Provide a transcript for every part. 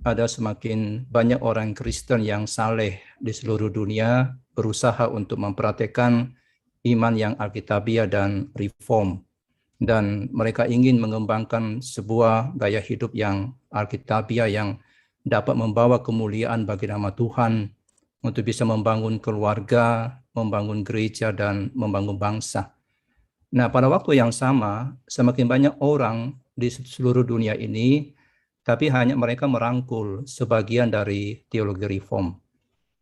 ada semakin banyak orang Kristen yang saleh di seluruh dunia berusaha untuk mempraktekkan iman yang alkitabiah dan reform. Dan mereka ingin mengembangkan sebuah gaya hidup yang alkitabiah yang dapat membawa kemuliaan bagi nama Tuhan untuk bisa membangun keluarga, membangun gereja, dan membangun bangsa. Nah, pada waktu yang sama, semakin banyak orang di seluruh dunia ini, tapi hanya mereka merangkul sebagian dari teologi reform.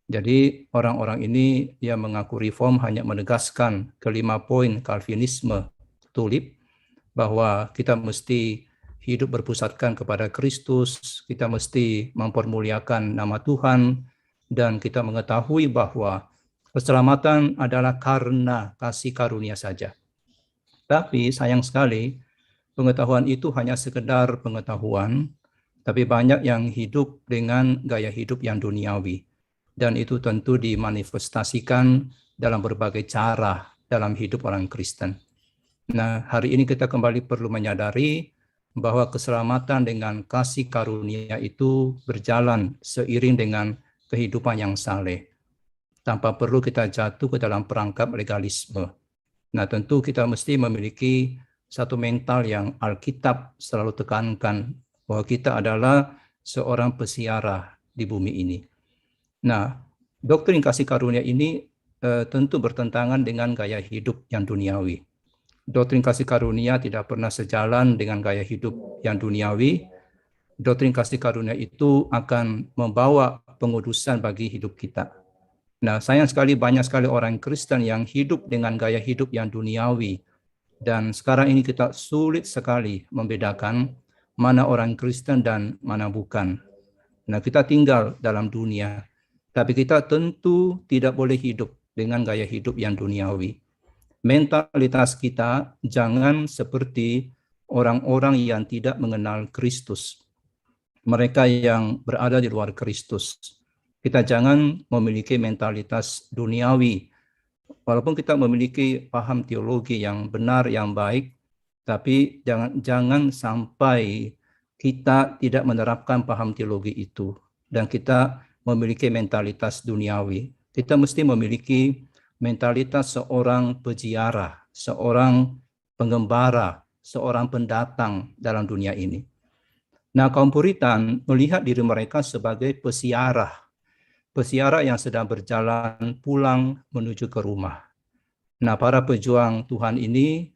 Jadi orang-orang ini yang mengaku reform hanya menegaskan kelima poin Calvinisme tulip, bahwa kita mesti hidup berpusatkan kepada Kristus, kita mesti mempermuliakan nama Tuhan, dan kita mengetahui bahwa keselamatan adalah karena kasih karunia saja. Tapi sayang sekali, pengetahuan itu hanya sekedar pengetahuan, tapi banyak yang hidup dengan gaya hidup yang duniawi. Dan itu tentu dimanifestasikan dalam berbagai cara dalam hidup orang Kristen. Nah, hari ini kita kembali perlu menyadari bahwa keselamatan dengan kasih karunia itu berjalan seiring dengan kehidupan yang saleh, tanpa perlu kita jatuh ke dalam perangkap legalisme. Nah, tentu kita mesti memiliki satu mental yang Alkitab selalu tekankan, bahwa kita adalah seorang pesiara di bumi ini. Nah, doktrin kasih karunia ini tentu bertentangan dengan gaya hidup yang duniawi. Doktrin kasih karunia tidak pernah sejalan dengan gaya hidup yang duniawi. Doktrin kasih karunia itu akan membawa pengudusan bagi hidup kita. Nah, sayang sekali banyak sekali orang Kristen yang hidup dengan gaya hidup yang duniawi. Dan sekarang ini kita sulit sekali membedakan mana orang Kristen dan mana bukan. Nah, kita tinggal dalam dunia, tapi kita tentu tidak boleh hidup dengan gaya hidup yang duniawi. Mentalitas kita jangan seperti orang-orang yang tidak mengenal Kristus, mereka yang berada di luar Kristus. Kita jangan memiliki mentalitas duniawi, walaupun kita memiliki paham teologi yang benar, yang baik, tapi jangan sampai kita tidak menerapkan paham teologi itu dan kita memiliki mentalitas duniawi. Kita mesti memiliki mentalitas seorang peziarah, seorang pengembara, seorang pendatang dalam dunia ini. Nah, kaum Puritan melihat diri mereka sebagai pesiarah yang sedang berjalan pulang menuju ke rumah. Nah, para pejuang Tuhan ini,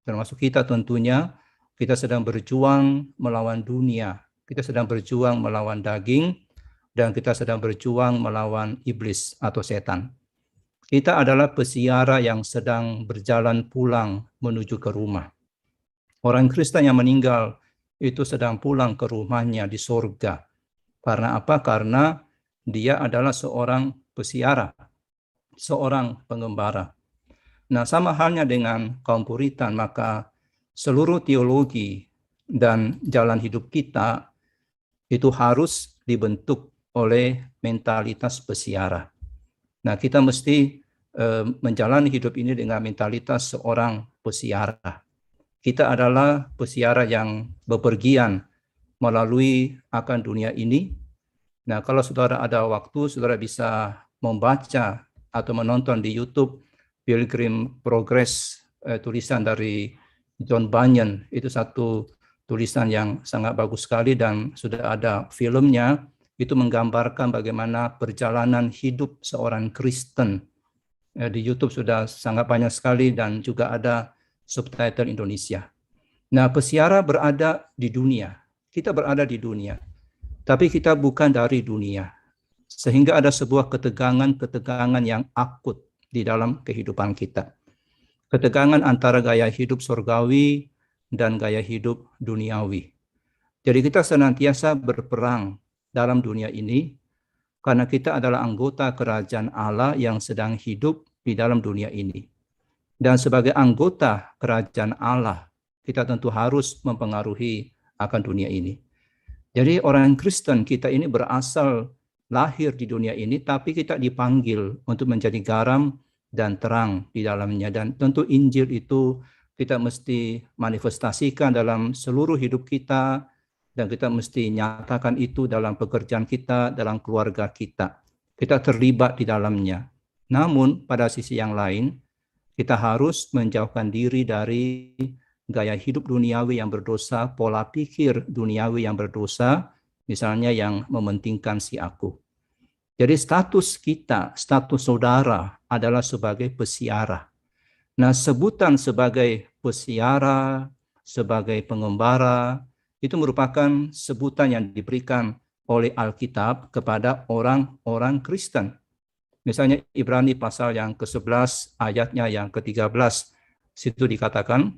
termasuk kita tentunya, kita sedang berjuang melawan dunia, kita sedang berjuang melawan daging, dan kita sedang berjuang melawan iblis atau setan. Kita adalah pesiara yang sedang berjalan pulang menuju ke rumah. Orang Kristen yang meninggal itu sedang pulang ke rumahnya di sorga. Karena apa? Karena dia adalah seorang pesiara, seorang pengembara. Nah, sama halnya dengan kaum Puritan, maka seluruh teologi dan jalan hidup kita itu harus dibentuk oleh mentalitas pesiara. Nah, kita mesti menjalani hidup ini dengan mentalitas seorang pesiara. Kita adalah pesiara yang bepergian melalui akan dunia ini. Nah, kalau saudara ada waktu, saudara bisa membaca atau menonton di YouTube Pilgrim Progress, tulisan dari John Bunyan. Itu satu tulisan yang sangat bagus sekali dan sudah ada filmnya. Itu menggambarkan bagaimana perjalanan hidup seorang Kristen. Di YouTube sudah sangat banyak sekali dan juga ada subtitle Indonesia. Nah, pesiara berada di dunia. Kita berada di dunia. Tapi kita bukan dari dunia. Sehingga ada sebuah ketegangan yang akut di dalam kehidupan kita. Ketegangan antara gaya hidup surgawi dan gaya hidup duniawi. Jadi kita senantiasa berperang dalam dunia ini karena kita adalah anggota kerajaan Allah yang sedang hidup di dalam dunia ini. Dan sebagai anggota kerajaan Allah, kita tentu harus mempengaruhi akan dunia ini. Jadi orang Kristen kita ini berasal lahir di dunia ini, tapi kita dipanggil untuk menjadi garam dan terang di dalamnya. Dan tentu Injil itu kita mesti manifestasikan dalam seluruh hidup kita, dan kita mesti nyatakan itu dalam pekerjaan kita, dalam keluarga kita. Kita terlibat di dalamnya. Namun pada sisi yang lain, kita harus menjauhkan diri dari gaya hidup duniawi yang berdosa, pola pikir duniawi yang berdosa, misalnya yang mementingkan si aku. Jadi status kita, status saudara adalah sebagai pesiara. Nah, sebutan sebagai pesiara, sebagai pengembara, itu merupakan sebutan yang diberikan oleh Alkitab kepada orang-orang Kristen. Misalnya Ibrani pasal yang ke-11 ayatnya yang ke-13, situ dikatakan,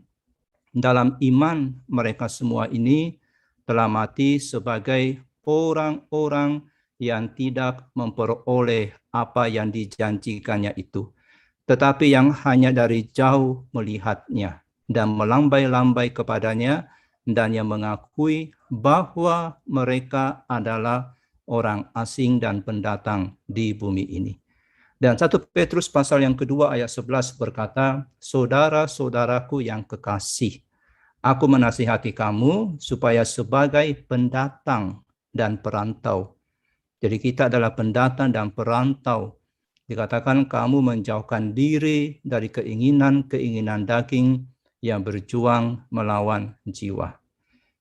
dalam iman mereka semua ini telah mati sebagai orang-orang yang tidak memperoleh apa yang dijanjikannya itu, tetapi yang hanya dari jauh melihatnya dan melambai-lambai kepadanya, dan yang mengakui bahwa mereka adalah orang asing dan pendatang di bumi ini. Dan 1 Petrus pasal yang kedua ayat 11 berkata, saudara-saudaraku yang kekasih, aku menasihati kamu supaya sebagai pendatang dan perantau. Jadi kita adalah pendatang dan perantau. Dikatakan kamu menjauhkan diri dari keinginan-keinginan daging yang berjuang melawan jiwa.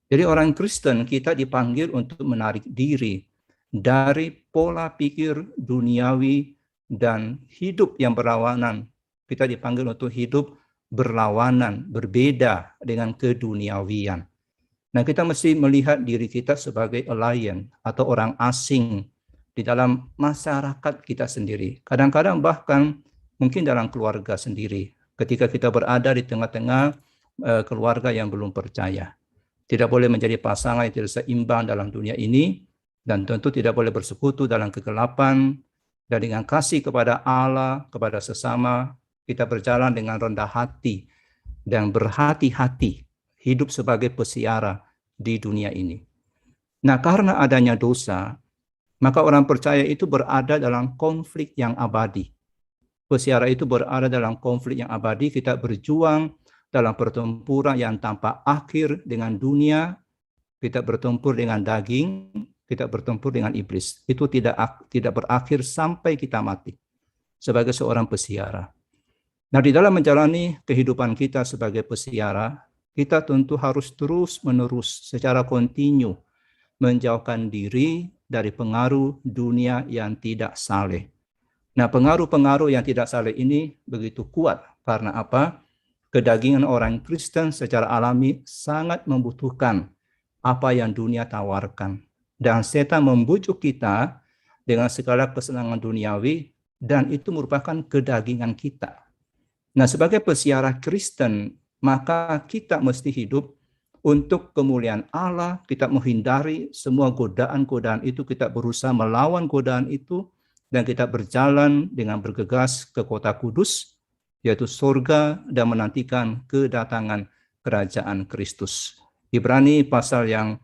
Jadi orang Kristen kita dipanggil untuk menarik diri dari pola pikir duniawi dan hidup yang berlawanan. Kita dipanggil untuk hidup berlawanan, berbeda dengan keduniawian. Nah, kita mesti melihat diri kita sebagai alien atau orang asing di dalam masyarakat kita sendiri. Kadang-kadang bahkan mungkin dalam keluarga sendiri. Ketika kita berada di tengah-tengah keluarga yang belum percaya. Tidak boleh menjadi pasangan yang tidak seimbang dalam dunia ini, dan tentu tidak boleh bersekutu dalam kegelapan, dan dengan kasih kepada Allah, kepada sesama, kita berjalan dengan rendah hati dan berhati-hati hidup sebagai pesiara di dunia ini. Nah, karena adanya dosa, maka orang percaya itu berada dalam konflik yang abadi. Pesiara itu berada dalam konflik yang abadi, kita berjuang dalam pertempuran yang tanpa akhir dengan dunia, kita bertempur dengan daging, kita bertempur dengan iblis. Itu tidak berakhir sampai kita mati sebagai seorang pesiara. Nah, di dalam menjalani kehidupan kita sebagai pesiara, kita tentu harus terus-menerus secara kontinu menjauhkan diri dari pengaruh dunia yang tidak saleh. Nah, pengaruh-pengaruh yang tidak saleh ini begitu kuat. Karena apa? Kedagingan orang Kristen secara alami sangat membutuhkan apa yang dunia tawarkan. Dan setan membujuk kita dengan segala kesenangan duniawi, dan itu merupakan kedagingan kita. Nah, sebagai pesiara Kristen, maka kita mesti hidup untuk kemuliaan Allah. Kita menghindari semua godaan-godaan itu, kita berusaha melawan godaan itu, dan kita berjalan dengan bergegas ke kota kudus, yaitu surga, dan menantikan kedatangan kerajaan Kristus. Ibrani pasal yang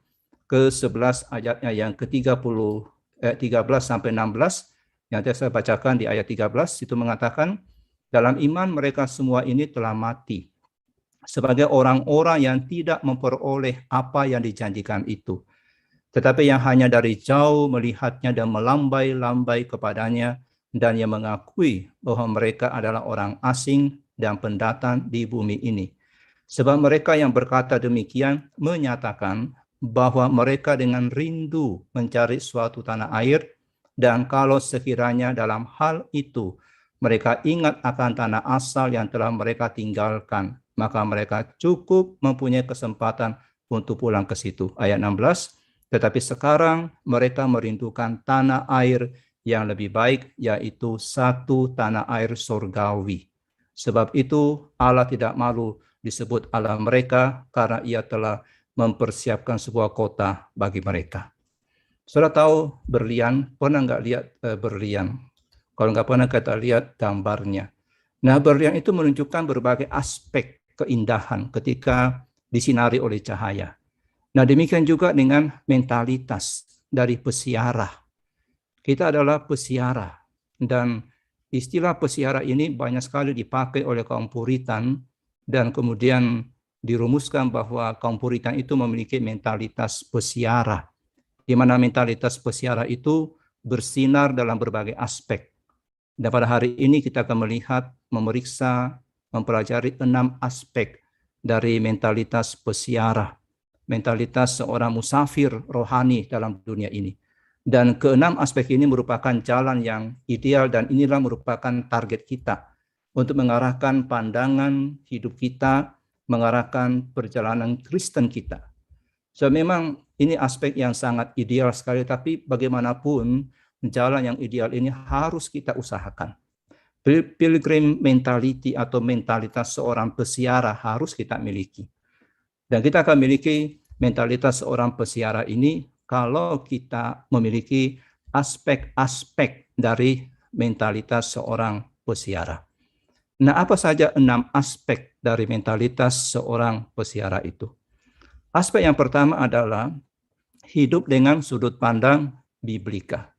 ke-11 ayatnya yang ke-13 sampai 16, yang saya bacakan di ayat 13, itu mengatakan, dalam iman mereka semua ini telah mati sebagai orang-orang yang tidak memperoleh apa yang dijanjikan itu, tetapi yang hanya dari jauh melihatnya dan melambai-lambai kepadanya, dan yang mengakui bahwa mereka adalah orang asing dan pendatang di bumi ini. Sebab mereka yang berkata demikian menyatakan bahwa mereka dengan rindu mencari suatu tanah air, dan kalau sekiranya dalam hal itu mereka ingat akan tanah asal yang telah mereka tinggalkan, maka mereka cukup mempunyai kesempatan untuk pulang ke situ. Ayat 16, tetapi sekarang mereka merindukan tanah air yang lebih baik, yaitu satu tanah air surgawi. Sebab itu Allah tidak malu disebut Allah mereka, karena ia telah mempersiapkan sebuah kota bagi mereka. Saudara tahu berlian? Pernah nggak lihat berlian? Kalau nggak pernah, kita lihat gambarnya. Nah, berlian itu menunjukkan berbagai aspek keindahan ketika disinari oleh cahaya. Nah, demikian juga dengan mentalitas dari pesiara. Kita adalah pesiara, dan istilah pesiara ini banyak sekali dipakai oleh kaum Puritan, dan kemudian dirumuskan bahwa kaum Puritan itu memiliki mentalitas pesiara, di mana mentalitas pesiara itu bersinar dalam berbagai aspek. Dan pada hari ini kita akan melihat, memeriksa, mempelajari 6 aspek dari mentalitas pesiara, mentalitas seorang musafir rohani dalam dunia ini. Dan keenam aspek ini merupakan jalan yang ideal dan inilah merupakan target kita untuk mengarahkan pandangan hidup kita, mengarahkan perjalanan Kristen kita. So memang ini aspek yang sangat ideal sekali, tapi bagaimanapun jalan yang ideal ini harus kita usahakan. Pilgrim mentality atau mentalitas seorang pesiara harus kita miliki. Dan kita akan miliki mentalitas seorang pesiara ini kalau kita memiliki aspek-aspek dari mentalitas seorang pesiara. Nah, apa saja 6 aspek dari mentalitas seorang pesiara itu? Aspek yang pertama adalah hidup dengan sudut pandang biblika.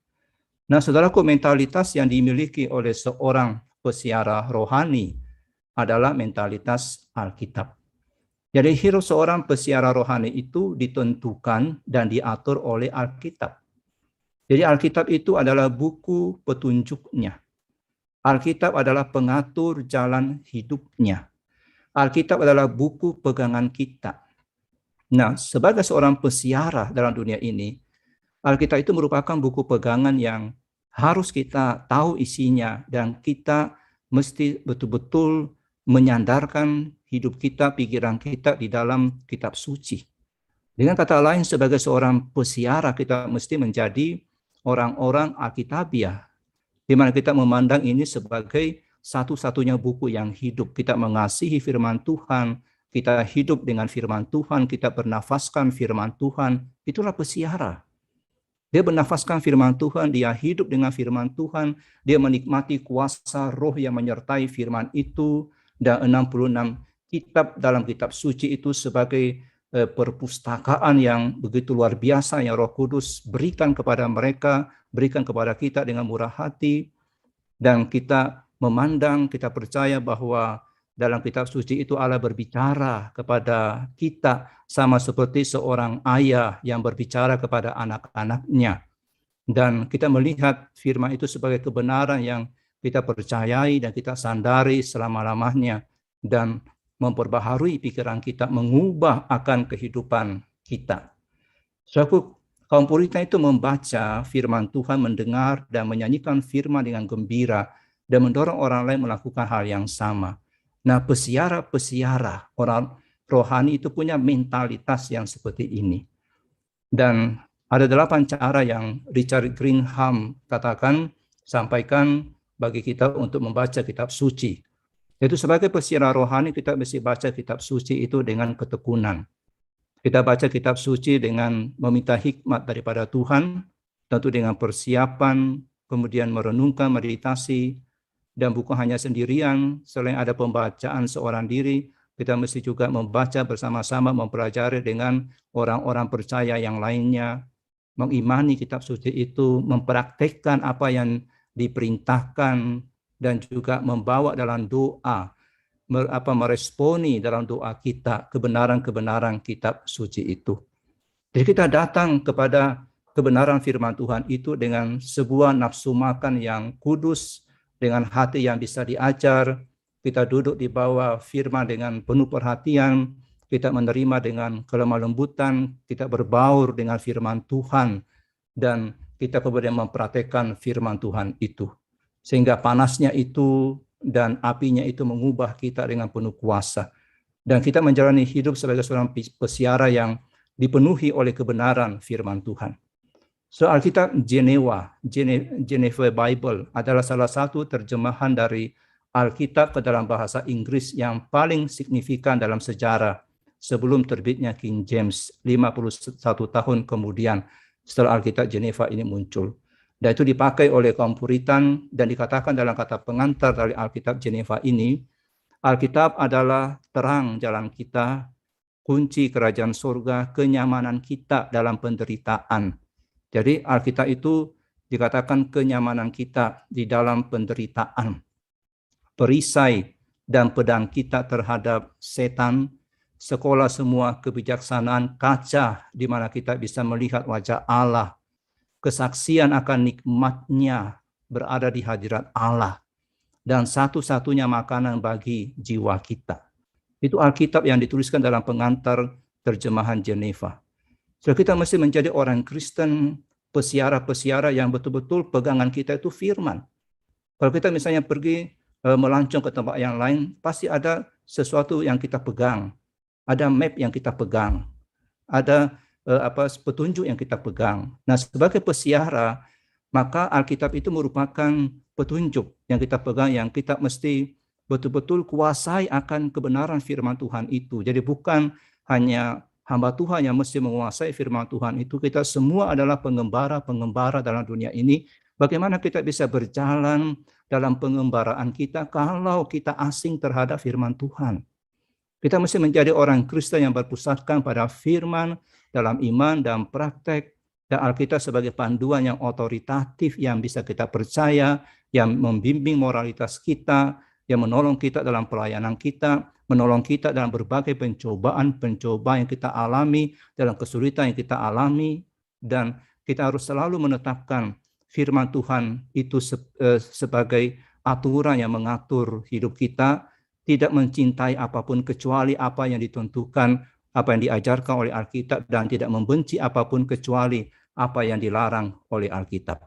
Nah, saudaraku, mentalitas yang dimiliki oleh seorang pesiara rohani adalah mentalitas Alkitab. Jadi hidup seorang pesiara rohani itu ditentukan dan diatur oleh Alkitab. Jadi Alkitab itu adalah buku petunjuknya. Alkitab adalah pengatur jalan hidupnya. Alkitab adalah buku pegangan kita. Nah, sebagai seorang pesiara dalam dunia ini, Alkitab itu merupakan buku pegangan yang harus kita tahu isinya dan kita mesti betul-betul menyandarkan hidup kita, pikiran kita di dalam kitab suci. Dengan kata lain, sebagai seorang pesiara kita mesti menjadi orang-orang Alkitabiah, di mana kita memandang ini sebagai satu-satunya buku yang hidup. Kita mengasihi firman Tuhan, kita hidup dengan firman Tuhan, kita bernafaskan firman Tuhan, itulah pesiara. Dia bernafaskan firman Tuhan, dia hidup dengan firman Tuhan, dia menikmati kuasa roh yang menyertai firman itu, dan 66 kitab dalam kitab suci itu sebagai perpustakaan yang begitu luar biasa yang Roh Kudus berikan kepada mereka, berikan kepada kita dengan murah hati, dan kita memandang, kita percaya bahwa dalam kitab suci itu Allah berbicara kepada kita sama seperti seorang ayah yang berbicara kepada anak-anaknya. Dan kita melihat firman itu sebagai kebenaran yang kita percayai dan kita sandari selama-lamanya dan memperbaharui pikiran kita, mengubah akan kehidupan kita. Suatu kaum Puritan itu membaca firman Tuhan, mendengar dan menyanyikan firman dengan gembira dan mendorong orang lain melakukan hal yang sama. Nah, pesiara-pesiara orang rohani itu punya mentalitas yang seperti ini. Dan ada 8 cara yang Richard Greenham sampaikan bagi kita untuk membaca kitab suci. Yaitu sebagai pesiara rohani kita mesti baca kitab suci itu dengan ketekunan. Kita baca kitab suci dengan meminta hikmat daripada Tuhan, tentu dengan persiapan, kemudian merenungkan, meditasi, dan bukan hanya sendirian. Selain ada pembacaan seorang diri, kita mesti juga membaca bersama-sama, mempelajari dengan orang-orang percaya yang lainnya, mengimani kitab suci itu, mempraktekkan apa yang diperintahkan, dan juga membawa dalam doa, meresponi dalam doa kita kebenaran-kebenaran kitab suci itu. Jadi kita datang kepada kebenaran firman Tuhan itu dengan sebuah nafsu makan yang kudus, dengan hati yang bisa diajar. Kita duduk di bawah firman dengan penuh perhatian, kita menerima dengan kelemah lembutan, kita berbaur dengan firman Tuhan, dan kita kemudian mempraktekkan firman Tuhan itu. Sehingga panasnya itu dan apinya itu mengubah kita dengan penuh kuasa. Dan kita menjalani hidup sebagai seorang pesiara yang dipenuhi oleh kebenaran firman Tuhan. So, Alkitab Geneva Bible adalah salah satu terjemahan dari Alkitab ke dalam bahasa Inggris yang paling signifikan dalam sejarah sebelum terbitnya King James 51 tahun kemudian setelah Alkitab Geneva ini muncul. Dan itu dipakai oleh kaum Puritan dan dikatakan dalam kata pengantar dari Alkitab Geneva ini, Alkitab adalah terang jalan kita, kunci kerajaan surga, kenyamanan kita dalam penderitaan. Jadi Alkitab itu dikatakan kenyamanan kita di dalam penderitaan. Perisai dan pedang kita terhadap setan, sekolah semua kebijaksanaan, kaca di mana kita bisa melihat wajah Allah, kesaksian akan nikmatnya berada di hadirat Allah, dan satu-satunya makanan bagi jiwa kita. Itu Alkitab yang dituliskan dalam pengantar terjemahan Geneva. So, kita mesti menjadi orang Kristen, pesiara-pesiara yang betul-betul pegangan kita itu firman. Kalau kita misalnya pergi melancong ke tempat yang lain, pasti ada sesuatu yang kita pegang. Ada map yang kita pegang. Ada petunjuk yang kita pegang. Nah, sebagai pesiara, maka Alkitab itu merupakan petunjuk yang kita pegang, yang kita mesti betul-betul kuasai akan kebenaran firman Tuhan itu. Jadi bukan hanya hamba Tuhan yang mesti menguasai firman Tuhan itu, kita semua adalah pengembara dalam dunia ini. Bagaimana kita bisa berjalan dalam pengembaraan kita kalau kita asing terhadap firman Tuhan? Kita mesti menjadi orang Kristen yang berpusatkan pada firman dalam iman dan praktek, dan Alkitab sebagai panduan yang otoritatif yang bisa kita percaya, yang membimbing moralitas kita, yang menolong kita dalam pelayanan kita, menolong kita dalam berbagai pencobaan yang kita alami, dalam kesulitan yang kita alami, dan kita harus selalu menetapkan firman Tuhan itu sebagai aturan yang mengatur hidup kita, tidak mencintai apapun kecuali apa yang ditentukan, apa yang diajarkan oleh Alkitab, dan tidak membenci apapun kecuali apa yang dilarang oleh Alkitab.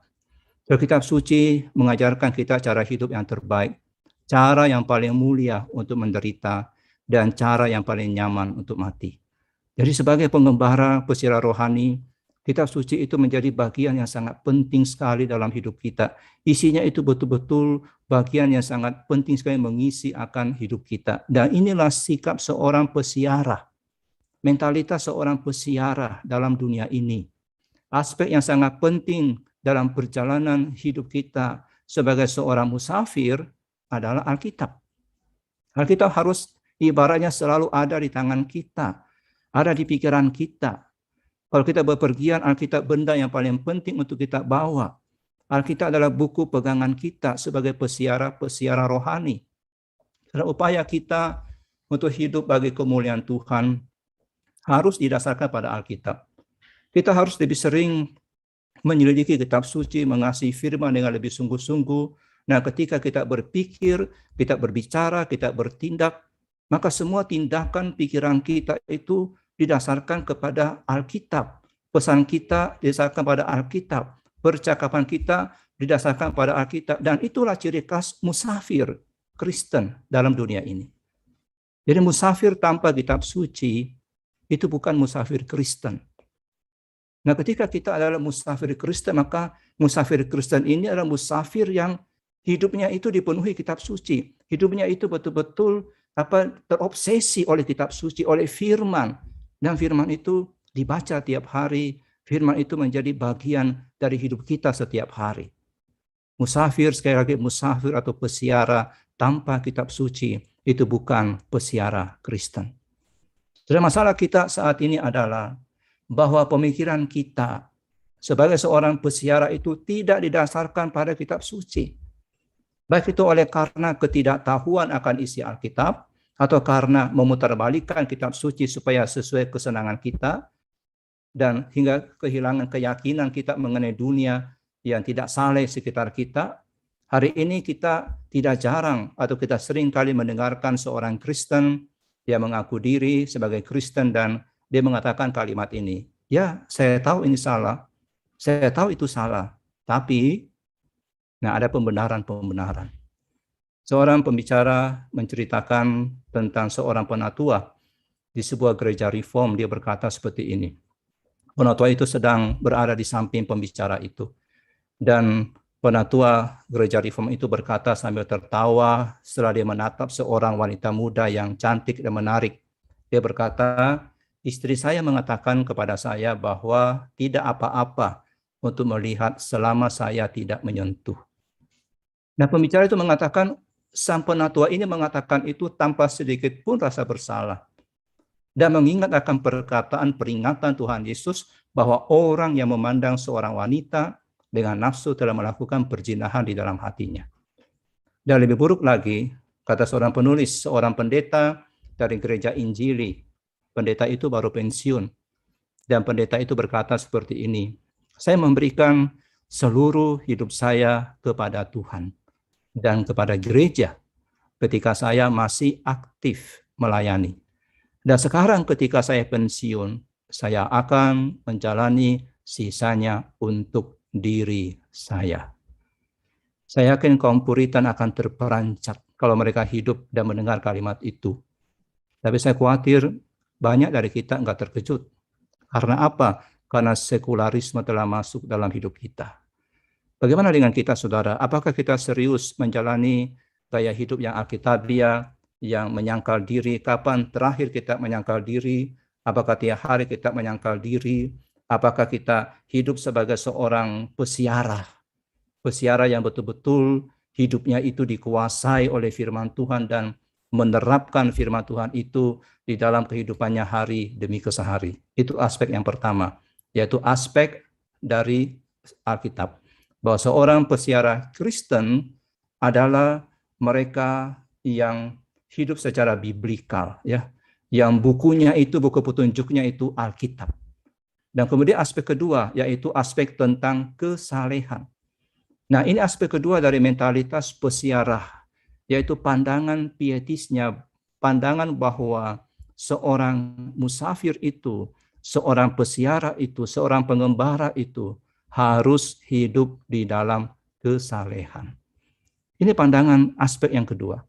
Kitab suci mengajarkan kita cara hidup yang terbaik, cara yang paling mulia untuk menderita, dan cara yang paling nyaman untuk mati. Jadi sebagai pengembara pesiara rohani, kitab suci itu menjadi bagian yang sangat penting sekali dalam hidup kita. Isinya itu betul-betul bagian yang sangat penting sekali mengisi akan hidup kita. Dan inilah sikap seorang pesiara, mentalitas seorang pesiara dalam dunia ini. Aspek yang sangat penting dalam perjalanan hidup kita sebagai seorang musafir adalah Alkitab. Alkitab harus ibaratnya selalu ada di tangan kita, ada di pikiran kita. Kalau kita bepergian, Alkitab benda yang paling penting untuk kita bawa. Alkitab adalah buku pegangan kita sebagai pesiara rohani. Dalam upaya kita untuk hidup bagi kemuliaan Tuhan harus didasarkan pada Alkitab. Kita harus lebih sering menyelidiki kitab suci, mengasihi firman dengan lebih sungguh-sungguh. Nah, ketika kita berpikir, kita berbicara, kita bertindak, maka semua tindakan pikiran kita itu didasarkan kepada Alkitab. Pesan kita didasarkan pada Alkitab. Percakapan kita didasarkan pada Alkitab. Dan itulah ciri khas musafir Kristen dalam dunia ini. Jadi musafir tanpa kitab suci itu bukan musafir Kristen. Nah, ketika kita adalah musafir Kristen, maka musafir Kristen ini adalah musafir yang hidupnya itu dipenuhi kitab suci. Hidupnya itu betul-betul terobsesi oleh kitab suci, oleh firman. Dan firman itu dibaca tiap hari. Firman itu menjadi bagian dari hidup kita setiap hari. Musafir, sekali lagi musafir atau pesiara tanpa kitab suci, itu bukan pesiara Kristen. Jadi masalah kita saat ini adalah bahwa pemikiran kita sebagai seorang pesiara itu tidak didasarkan pada kitab suci. Baik itu oleh karena ketidaktahuan akan isi Alkitab, atau karena memutarbalikkan kitab suci supaya sesuai kesenangan kita, dan hingga kehilangan keyakinan kita mengenai dunia yang tidak saleh sekitar kita. Hari ini kita tidak jarang atau kita sering kali mendengarkan seorang Kristen yang mengaku diri sebagai Kristen dan dia mengatakan kalimat ini, ya saya tahu ini salah, saya tahu itu salah, tapi ada pembenaran. Seorang pembicara menceritakan tentang seorang penatua di sebuah gereja reform. Dia berkata seperti ini, penatua itu sedang berada di samping pembicara itu. Dan penatua gereja reform itu berkata sambil tertawa setelah dia menatap seorang wanita muda yang cantik dan menarik. Dia berkata, istri saya mengatakan kepada saya bahwa tidak apa-apa untuk melihat selama saya tidak menyentuh. Nah, pembicara itu mengatakan, sang penatua ini mengatakan itu tanpa sedikit pun rasa bersalah. Dan mengingat akan perkataan peringatan Tuhan Yesus bahwa orang yang memandang seorang wanita dengan nafsu telah melakukan perzinahan di dalam hatinya. Dan lebih buruk lagi, kata seorang penulis, seorang pendeta dari gereja Injili pendeta itu baru pensiun. Dan pendeta itu berkata seperti ini, saya memberikan seluruh hidup saya kepada Tuhan dan kepada gereja ketika saya masih aktif melayani. Dan sekarang ketika saya pensiun, saya akan menjalani sisanya untuk diri saya. Saya yakin kaum Puritan akan terperancat kalau mereka hidup dan mendengar kalimat itu. Tapi saya khawatir banyak dari kita enggak terkejut. Karena apa? Karena sekularisme telah masuk dalam hidup kita. Bagaimana dengan kita, saudara? Apakah kita serius menjalani gaya hidup yang alkitabiah, yang menyangkal diri? Kapan terakhir kita menyangkal diri? Apakah tiap hari kita menyangkal diri? Apakah kita hidup sebagai seorang pesiara? Pesiara yang betul-betul hidupnya itu dikuasai oleh firman Tuhan dan menerapkan firman Tuhan itu di dalam kehidupannya hari demi kesehari. Itu aspek yang pertama, yaitu aspek dari Alkitab. Bahwa seorang pesiara Kristen adalah mereka yang hidup secara biblikal, ya, yang bukunya itu, buku petunjuknya itu Alkitab. Dan kemudian aspek kedua, yaitu aspek tentang kesalehan. Nah, ini aspek kedua dari mentalitas pesiarah, yaitu pandangan pietisnya, pandangan bahwa seorang musafir itu, seorang pesiarah itu, seorang pengembara itu harus hidup di dalam kesalehan. Ini pandangan aspek yang kedua.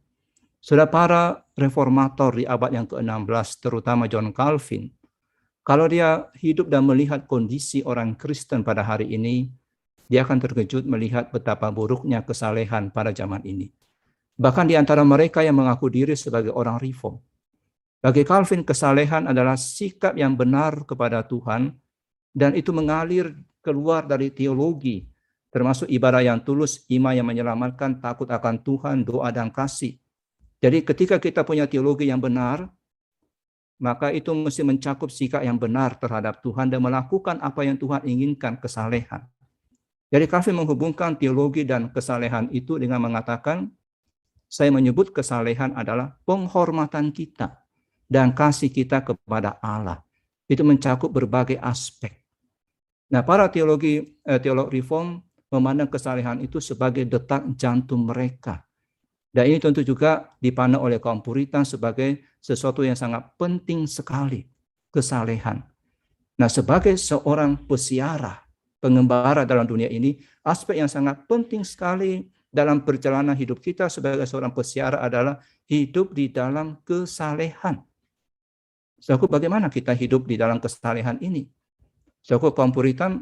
Sudah para reformator di abad yang ke-16, terutama John Calvin, kalau dia hidup dan melihat kondisi orang Kristen pada hari ini, dia akan terkejut melihat betapa buruknya kesalehan pada zaman ini. Bahkan di antara mereka yang mengaku diri sebagai orang reform. Bagi Calvin, kesalehan adalah sikap yang benar kepada Tuhan, dan itu mengalir keluar dari teologi, termasuk ibadah yang tulus, iman yang menyelamatkan, takut akan Tuhan, doa dan kasih. Jadi ketika kita punya teologi yang benar, maka itu mesti mencakup sikap yang benar terhadap Tuhan dan melakukan apa yang Tuhan inginkan, kesalehan. Jadi Calvin menghubungkan teologi dan kesalehan itu dengan mengatakan, saya menyebut kesalehan adalah penghormatan kita dan kasih kita kepada Allah. Itu mencakup berbagai aspek. Nah, para teolog reform memandang kesalehan itu sebagai detak jantung mereka. Dan ini tentu juga dipandang oleh kaum Puritan sebagai sesuatu yang sangat penting sekali, kesalehan. Nah, sebagai seorang pesiarah, pengembara dalam dunia ini, aspek yang sangat penting sekali dalam perjalanan hidup kita sebagai seorang pesiarah adalah hidup di dalam kesalehan. Saudaraku, bagaimana kita hidup di dalam kesalehan ini? Saudaraku, kaum Puritan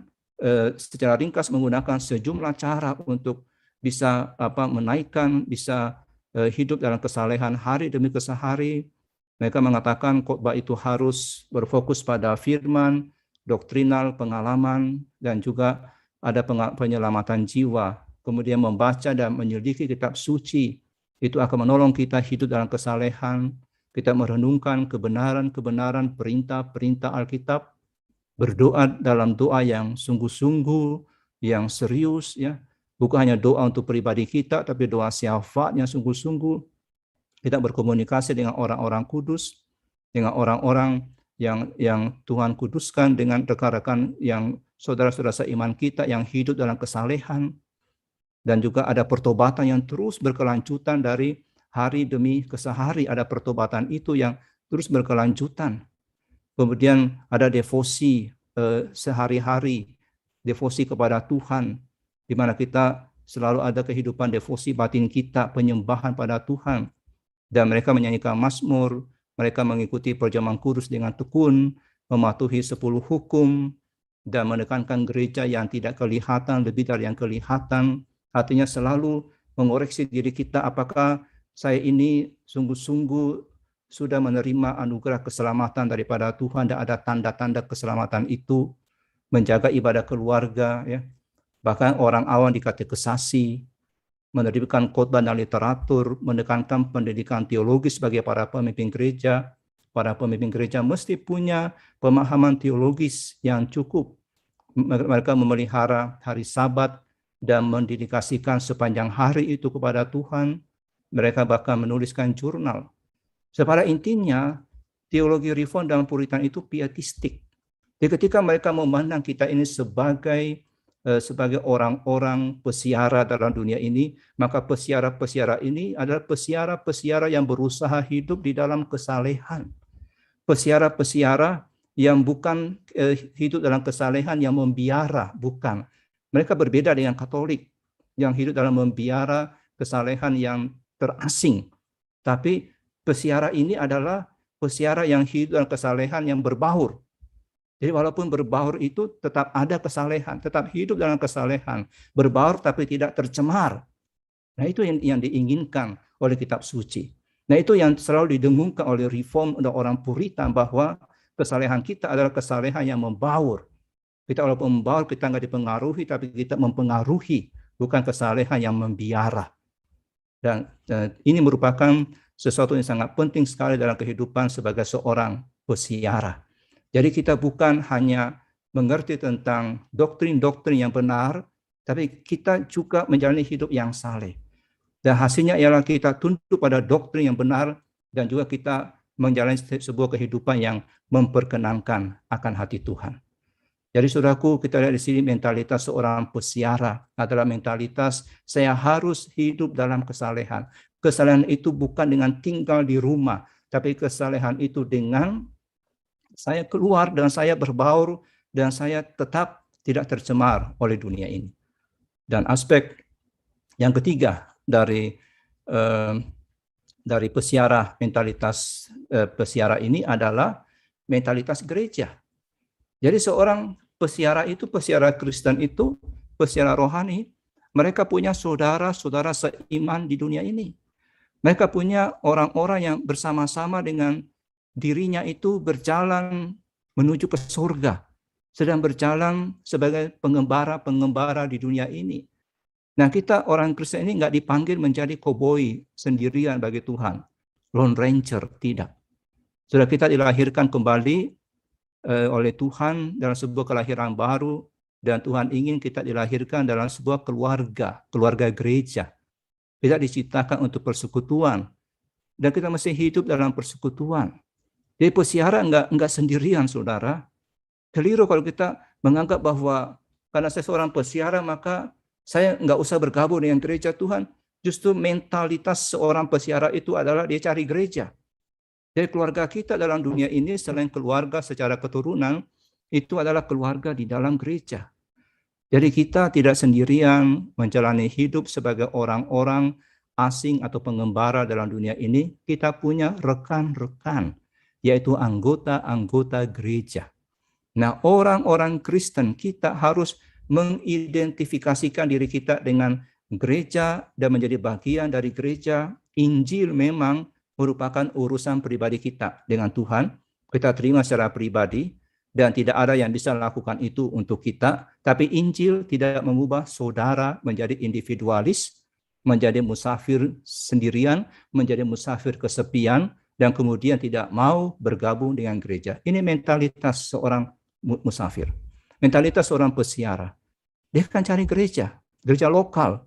secara ringkas menggunakan sejumlah cara untuk bisa menaikkan, bisa hidup dalam kesalehan hari demi kesehari. Mereka mengatakan khotbah itu harus berfokus pada firman, doktrinal, pengalaman, dan juga ada penyelamatan jiwa. Kemudian membaca dan menyelidiki kitab suci, itu akan menolong kita hidup dalam kesalehan. Kita merenungkan kebenaran-kebenaran perintah-perintah Alkitab, berdoa dalam doa yang sungguh-sungguh, yang serius, ya. Bukan hanya doa untuk pribadi kita, tapi doa syafaat yang sungguh-sungguh. Kita berkomunikasi dengan orang-orang kudus, dengan orang-orang yang Tuhan kuduskan, dengan rekan-rekan yang saudara-saudara seiman kita yang hidup dalam kesalehan. Dan juga ada pertobatan yang terus berkelanjutan dari hari demi kesehari, ada pertobatan itu yang terus berkelanjutan. Kemudian ada devosi sehari-hari, devosi kepada Tuhan, di mana kita selalu ada kehidupan devosi batin kita, penyembahan pada Tuhan. Dan mereka menyanyikan mazmur, mereka mengikuti perjamuan kudus dengan tekun, mematuhi 10 hukum, dan menekankan gereja yang tidak kelihatan lebih dari yang kelihatan. Artinya selalu mengoreksi diri kita, apakah saya ini sungguh-sungguh sudah menerima anugerah keselamatan daripada Tuhan dan ada tanda-tanda keselamatan itu, menjaga ibadah keluarga, ya. Bahkan orang awam dikatekisasi, menerbitkan khotbah dan literatur, menekankan pendidikan teologis bagi para pemimpin gereja. Para pemimpin gereja mesti punya pemahaman teologis yang cukup. Mereka memelihara hari Sabat dan mendedikasikan sepanjang hari itu kepada Tuhan. Mereka bahkan menuliskan jurnal. Pada intinya, teologi reform dan puritan itu pietistik. Jadi ketika mereka memandang kita ini sebagai orang-orang pesiara dalam dunia ini, maka pesiara-pesiara ini adalah pesiara-pesiara yang berusaha hidup di dalam kesalehan. Pesiara-pesiara yang bukan hidup dalam kesalehan yang membiara, bukan. Mereka berbeda dengan Katolik yang hidup dalam membiara kesalehan yang terasing. Tapi pesiara ini adalah pesiara yang hidup dalam kesalehan yang berbaur. Jadi walaupun berbaur itu tetap ada kesalehan, tetap hidup dalam kesalehan, berbaur tapi tidak tercemar. Nah itu yang diinginkan oleh kitab suci. Nah itu yang selalu didengungkan oleh reform dan orang Puritan, bahwa kesalehan kita adalah kesalehan yang membaur. Kita walaupun membaur, kita nggak dipengaruhi, tapi kita mempengaruhi, bukan kesalehan yang membiara. Dan ini merupakan sesuatu yang sangat penting sekali dalam kehidupan sebagai seorang pesiara. Jadi kita bukan hanya mengerti tentang doktrin-doktrin yang benar, tapi kita juga menjalani hidup yang saleh. Dan hasilnya ialah kita tunduk pada doktrin yang benar, dan juga kita menjalani sebuah kehidupan yang memperkenankan akan hati Tuhan. Jadi saudaraku, kita lihat di sini mentalitas seorang pesiara adalah mentalitas saya harus hidup dalam kesalehan. Kesalehan itu bukan dengan tinggal di rumah, tapi kesalehan itu dengan saya keluar dan saya berbaur dan saya tetap tidak tercemar oleh dunia ini. Dan aspek yang ketiga dari pesiara, mentalitas pesiara ini adalah mentalitas gereja. Jadi seorang pesiara itu, pesiara Kristen itu, pesiara rohani, mereka punya saudara-saudara seiman di dunia ini. Mereka punya orang-orang yang bersama-sama dengan dirinya itu berjalan menuju ke surga, sedang berjalan sebagai pengembara-pengembara di dunia ini. Nah, kita orang Kristen ini nggak dipanggil menjadi koboi sendirian bagi Tuhan, lone ranger, tidak. Sudah kita dilahirkan kembali oleh Tuhan dalam sebuah kelahiran baru, dan Tuhan ingin kita dilahirkan dalam sebuah keluarga gereja. Kita diciptakan untuk persekutuan, dan kita mesti hidup dalam persekutuan. Jadi pesiara enggak sendirian, saudara. Keliru kalau kita menganggap bahwa karena saya seorang pesiara maka saya enggak usah bergabung dengan gereja Tuhan. Justru mentalitas seorang pesiara itu adalah dia cari gereja. Jadi keluarga kita dalam dunia ini selain keluarga secara keturunan, itu adalah keluarga di dalam gereja. Jadi kita tidak sendirian menjalani hidup sebagai orang-orang asing atau pengembara dalam dunia ini. Kita punya rekan-rekan, yaitu anggota-anggota gereja. Nah, orang-orang Kristen kita harus mengidentifikasikan diri kita dengan gereja dan menjadi bagian dari gereja. Injil memang merupakan urusan pribadi kita dengan Tuhan. Kita terima secara pribadi dan tidak ada yang bisa lakukan itu untuk kita. Tapi Injil tidak mengubah saudara menjadi individualis, menjadi musafir sendirian, menjadi musafir kesepian, dan kemudian tidak mau bergabung dengan gereja. Ini mentalitas seorang musafir. Mentalitas seorang pesiara. Dia akan cari gereja lokal.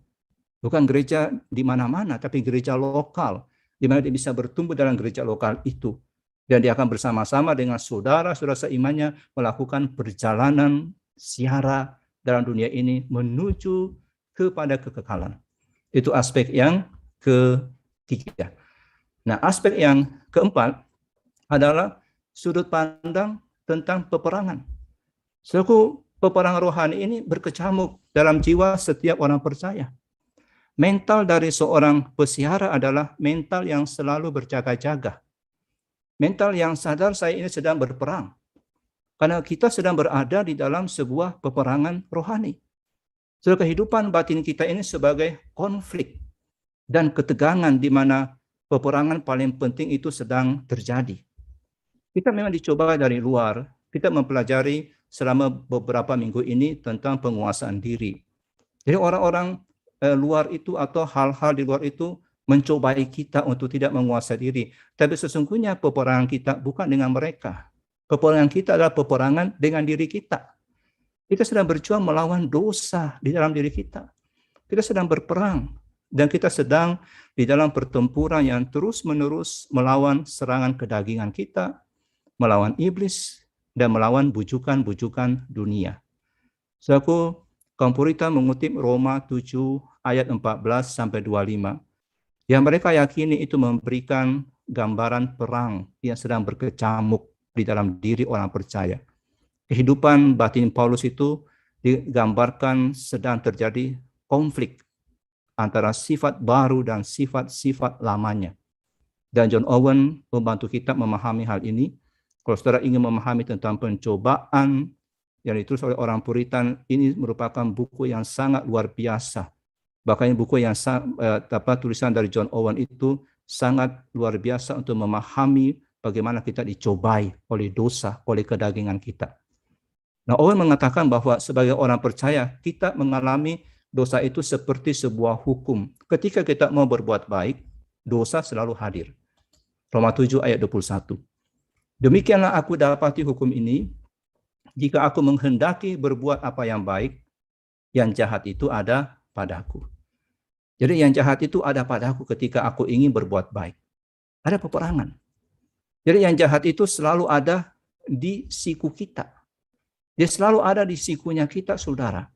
Bukan gereja di mana-mana, tapi gereja lokal, di mana dia bisa bertumbuh dalam gereja lokal itu. Dan dia akan bersama-sama dengan saudara-saudara seimannya melakukan perjalanan siara dalam dunia ini menuju kepada kekekalan. Itu aspek yang ketiga. Nah, aspek yang keempat adalah sudut pandang tentang peperangan. Suku peperangan rohani ini berkecamuk dalam jiwa setiap orang percaya. Mental dari seorang pesiara adalah mental yang selalu berjaga-jaga. Mental yang sadar saya ini sedang berperang. Karena kita sedang berada di dalam sebuah peperangan rohani. So, kehidupan batin kita ini sebagai konflik dan ketegangan di mana peperangan paling penting itu sedang terjadi. Kita memang dicoba dari luar. Kita mempelajari selama beberapa minggu ini tentang penguasaan diri. Jadi orang-orang luar itu atau hal-hal di luar itu mencobai kita untuk tidak menguasai diri. Tapi sesungguhnya peperangan kita bukan dengan mereka. Peperangan kita adalah peperangan dengan diri kita. Kita sedang berjuang melawan dosa di dalam diri kita. Kita sedang berperang. Dan kita sedang di dalam pertempuran yang terus-menerus melawan serangan kedagingan kita, melawan iblis, dan melawan bujukan-bujukan dunia. Saudaraku, kaum Puritan mengutip Roma 7 ayat 14 sampai 25. Yang mereka yakini itu memberikan gambaran perang yang sedang berkecamuk di dalam diri orang percaya. Kehidupan batin Paulus itu digambarkan sedang terjadi konflik antara sifat baru dan sifat-sifat lamanya. Dan John Owen membantu kita memahami hal ini. Kalau saudara ingin memahami tentang pencobaan yang ditulis oleh orang Puritan, ini merupakan buku yang sangat luar biasa. Bahkan buku yang tulisan dari John Owen itu sangat luar biasa untuk memahami bagaimana kita dicobai oleh dosa, oleh kedagingan kita. Nah, Owen mengatakan bahwa sebagai orang percaya, kita mengalami dosa itu seperti sebuah hukum. Ketika kita mau berbuat baik, dosa selalu hadir. Roma 7 ayat 21. Demikianlah aku dapati hukum ini, jika aku menghendaki berbuat apa yang baik, yang jahat itu ada padaku. Jadi yang jahat itu ada padaku ketika aku ingin berbuat baik. Ada peperangan. Jadi yang jahat itu selalu ada di siku kita. Dia selalu ada di sikunya kita, saudara.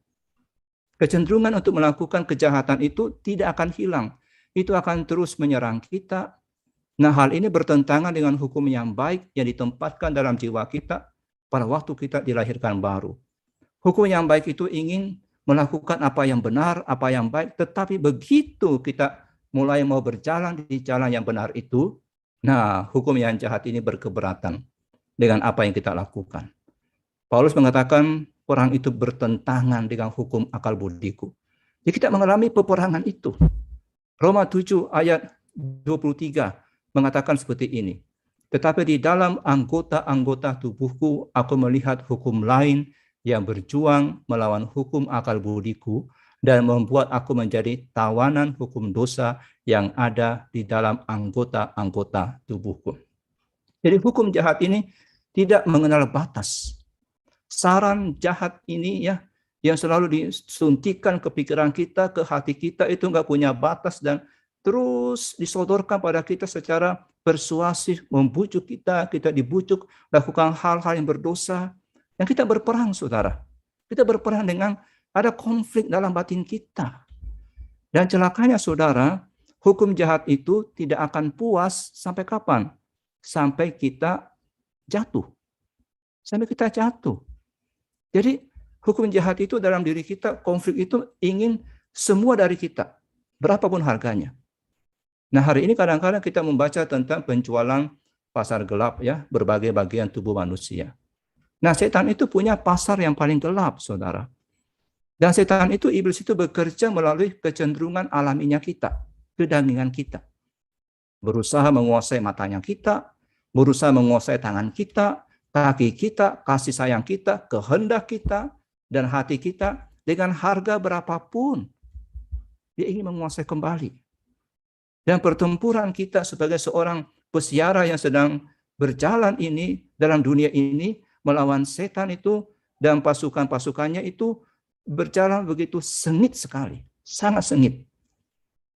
Kecenderungan untuk melakukan kejahatan itu tidak akan hilang. Itu akan terus menyerang kita. Nah, hal ini bertentangan dengan hukum yang baik yang ditempatkan dalam jiwa kita pada waktu kita dilahirkan baru. Hukum yang baik itu ingin melakukan apa yang benar, apa yang baik, tetapi begitu kita mulai mau berjalan di jalan yang benar itu, nah, hukum yang jahat ini berkeberatan dengan apa yang kita lakukan. Paulus mengatakan perang itu bertentangan dengan hukum akal budiku. Jadi kita mengalami peperangan itu. Roma 7 ayat 23 mengatakan seperti ini. Tetapi di dalam anggota-anggota tubuhku, aku melihat hukum lain yang berjuang melawan hukum akal budiku dan membuat aku menjadi tawanan hukum dosa yang ada di dalam anggota-anggota tubuhku. Jadi hukum jahat ini tidak mengenal batas. Saran jahat ini ya, yang selalu disuntikan ke pikiran kita, ke hati kita itu nggak punya batas dan terus disodorkan pada kita secara persuasif, membujuk kita, kita dibujuk, lakukan hal-hal yang berdosa. Yang kita berperang, saudara. Kita berperang dengan ada konflik dalam batin kita. Dan celakanya, saudara, hukum jahat itu tidak akan puas sampai kapan? Sampai kita jatuh. Sampai kita jatuh. Jadi, hukum jahat itu dalam diri kita, konflik itu ingin semua dari kita. Berapapun harganya. Nah, hari ini kadang-kadang kita membaca tentang penjualan pasar gelap, ya, berbagai bagian tubuh manusia. Nah, setan itu punya pasar yang paling gelap, saudara. Dan setan itu, iblis itu bekerja melalui kecenderungan alaminya kita, kedagingan kita. Berusaha menguasai matanya kita, berusaha menguasai tangan kita, kaki kita, kasih sayang kita, kehendak kita, dan hati kita dengan harga berapapun. Dia ingin menguasai kembali. Dan pertempuran kita sebagai seorang peziarah yang sedang berjalan ini dalam dunia ini, melawan setan itu dan pasukan-pasukannya itu berjalan begitu sengit sekali, sangat sengit.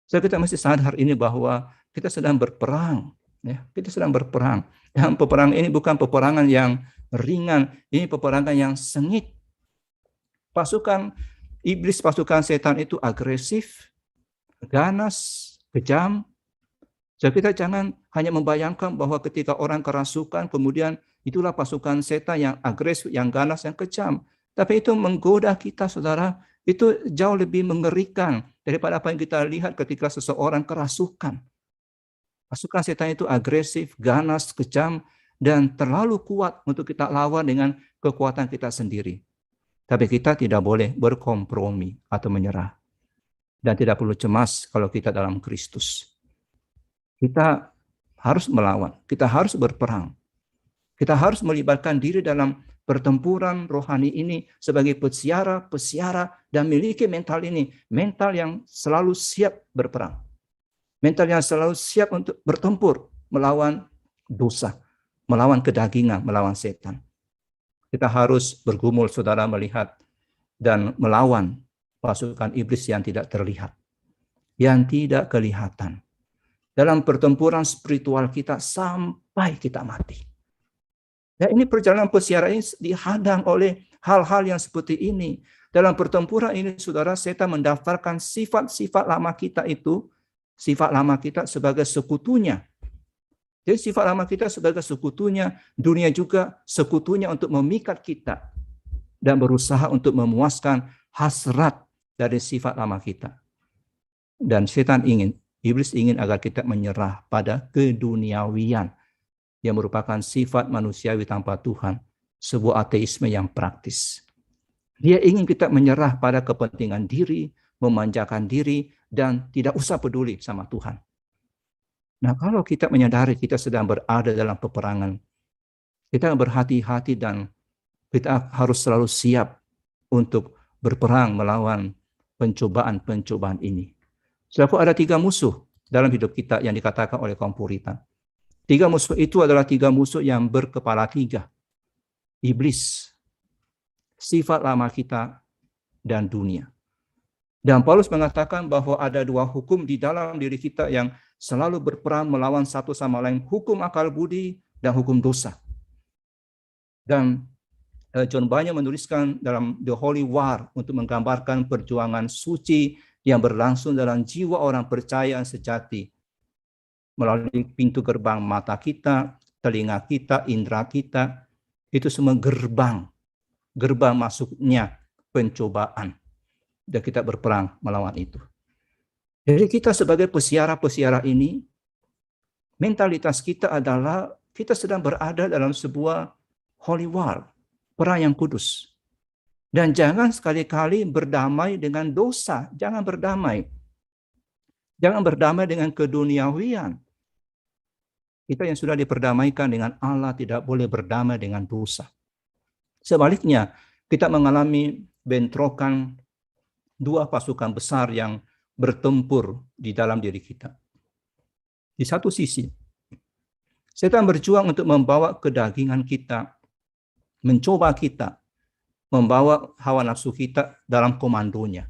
So, kita mesti sadar ini bahwa kita sedang berperang, ya, kita sedang berperang. Dan peperangan ini bukan peperangan yang ringan, ini peperangan yang sengit. Pasukan iblis, pasukan setan itu agresif, ganas, kejam. So, kita jangan hanya membayangkan bahwa ketika orang kerasukan, kemudian itulah pasukan setan yang agresif, yang ganas, yang kejam. Tapi itu menggoda kita, saudara. Itu jauh lebih mengerikan daripada apa yang kita lihat ketika seseorang kerasukan. Pasukan setan itu agresif, ganas, kejam, dan terlalu kuat untuk kita lawan dengan kekuatan kita sendiri. Tapi kita tidak boleh berkompromi atau menyerah. Dan tidak perlu cemas kalau kita dalam Kristus. Kita harus melawan, kita harus berperang. Kita harus melibatkan diri dalam pertempuran rohani ini sebagai peziarah, dan memiliki mental ini, mental yang selalu siap berperang. Mental yang selalu siap untuk bertempur, melawan dosa, melawan kedagingan, melawan setan. Kita harus bergumul, saudara, melihat dan melawan pasukan iblis yang tidak terlihat, yang tidak kelihatan. Dalam pertempuran spiritual kita sampai kita mati. Dan ini perjalanan pesiaran ini dihadang oleh hal-hal yang seperti ini. Dalam pertempuran ini, saudara, setan mendaftarkan sifat-sifat lama kita itu, sifat lama kita sebagai sekutunya. Jadi sifat lama kita sebagai sekutunya, dunia juga sekutunya untuk memikat kita dan berusaha untuk memuaskan hasrat dari sifat lama kita. Dan setan iblis ingin agar kita menyerah pada keduniawian yang merupakan sifat manusiawi tanpa Tuhan, sebuah ateisme yang praktis. Dia ingin kita menyerah pada kepentingan diri, memanjakan diri, dan tidak usah peduli sama Tuhan. Nah, kalau kita menyadari kita sedang berada dalam peperangan, kita berhati-hati dan kita harus selalu siap untuk berperang melawan pencobaan-pencobaan ini. Saudaraku, ada 3 musuh dalam hidup kita yang dikatakan oleh kaum Puritan. 3 musuh itu adalah 3 musuh yang berkepala 3. Iblis, sifat lama kita, dan dunia. Dan Paulus mengatakan bahwa ada 2 hukum di dalam diri kita yang selalu berperang melawan satu sama lain, hukum akal budi dan hukum dosa. Dan John Bunyan menuliskan dalam The Holy War untuk menggambarkan perjuangan suci yang berlangsung dalam jiwa orang percaya yang sejati melalui pintu gerbang mata kita, telinga kita, indera kita, itu semua gerbang masuknya pencobaan. Dan kita berperang melawan itu. Jadi kita sebagai pesiara-pesiara ini, mentalitas kita adalah kita sedang berada dalam sebuah holy war, perang yang kudus. Dan jangan sekali-kali berdamai dengan dosa, jangan berdamai. Jangan berdamai dengan keduniawian. Kita yang sudah diperdamaikan dengan Allah tidak boleh berdamai dengan dosa. Sebaliknya, kita mengalami bentrokan 2 pasukan besar yang bertempur di dalam diri kita. Di satu sisi, setan berjuang untuk membawa kedagingan kita, mencoba kita, membawa hawa nafsu kita dalam komandonya.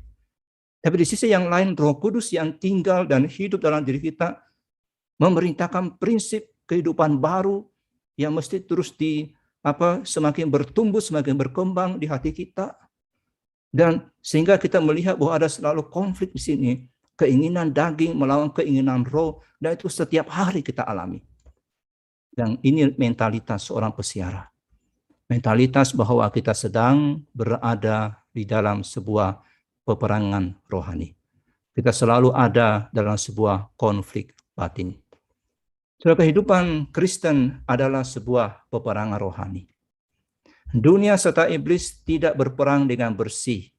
Tapi di sisi yang lain, Roh Kudus yang tinggal dan hidup dalam diri kita memerintahkan prinsip kehidupan baru yang mesti terus semakin bertumbuh, semakin berkembang di hati kita. Dan sehingga kita melihat bahwa ada selalu konflik di sini, keinginan daging melawan keinginan roh, dan itu setiap hari kita alami. Dan ini mentalitas seorang pesiara. Mentalitas bahwa kita sedang berada di dalam sebuah peperangan rohani. Kita selalu ada dalam sebuah konflik batin. Sebab kehidupan Kristen adalah sebuah peperangan rohani. Dunia serta iblis tidak berperang dengan bersih.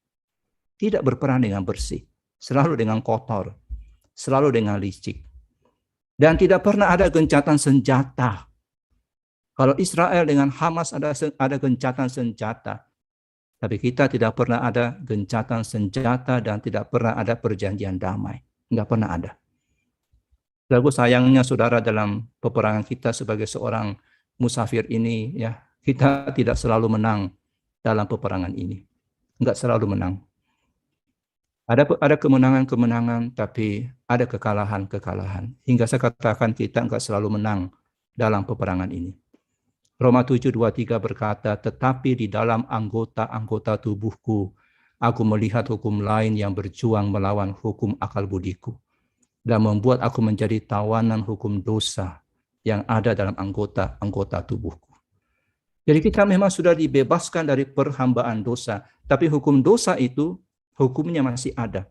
Tidak berperang dengan bersih. Selalu dengan kotor. Selalu dengan licik. Dan tidak pernah ada gencatan senjata. Kalau Israel dengan Hamas ada gencatan senjata. Tapi kita tidak pernah ada gencatan senjata dan tidak pernah ada perjanjian damai. Tidak pernah ada. Lalu sayangnya saudara, dalam peperangan kita sebagai seorang musafir ini, ya, kita tidak selalu menang dalam peperangan ini. Enggak selalu menang. Ada kemenangan-kemenangan, tapi ada kekalahan-kekalahan. Hingga saya katakan kita enggak selalu menang dalam peperangan ini. Roma 7:23 berkata, tetapi di dalam anggota-anggota tubuhku, aku melihat hukum lain yang berjuang melawan hukum akal budiku. Dan membuat aku menjadi tawanan hukum dosa yang ada dalam anggota-anggota tubuhku. Jadi kita memang sudah dibebaskan dari perhambaan dosa, tapi hukum dosa itu, hukumnya masih ada.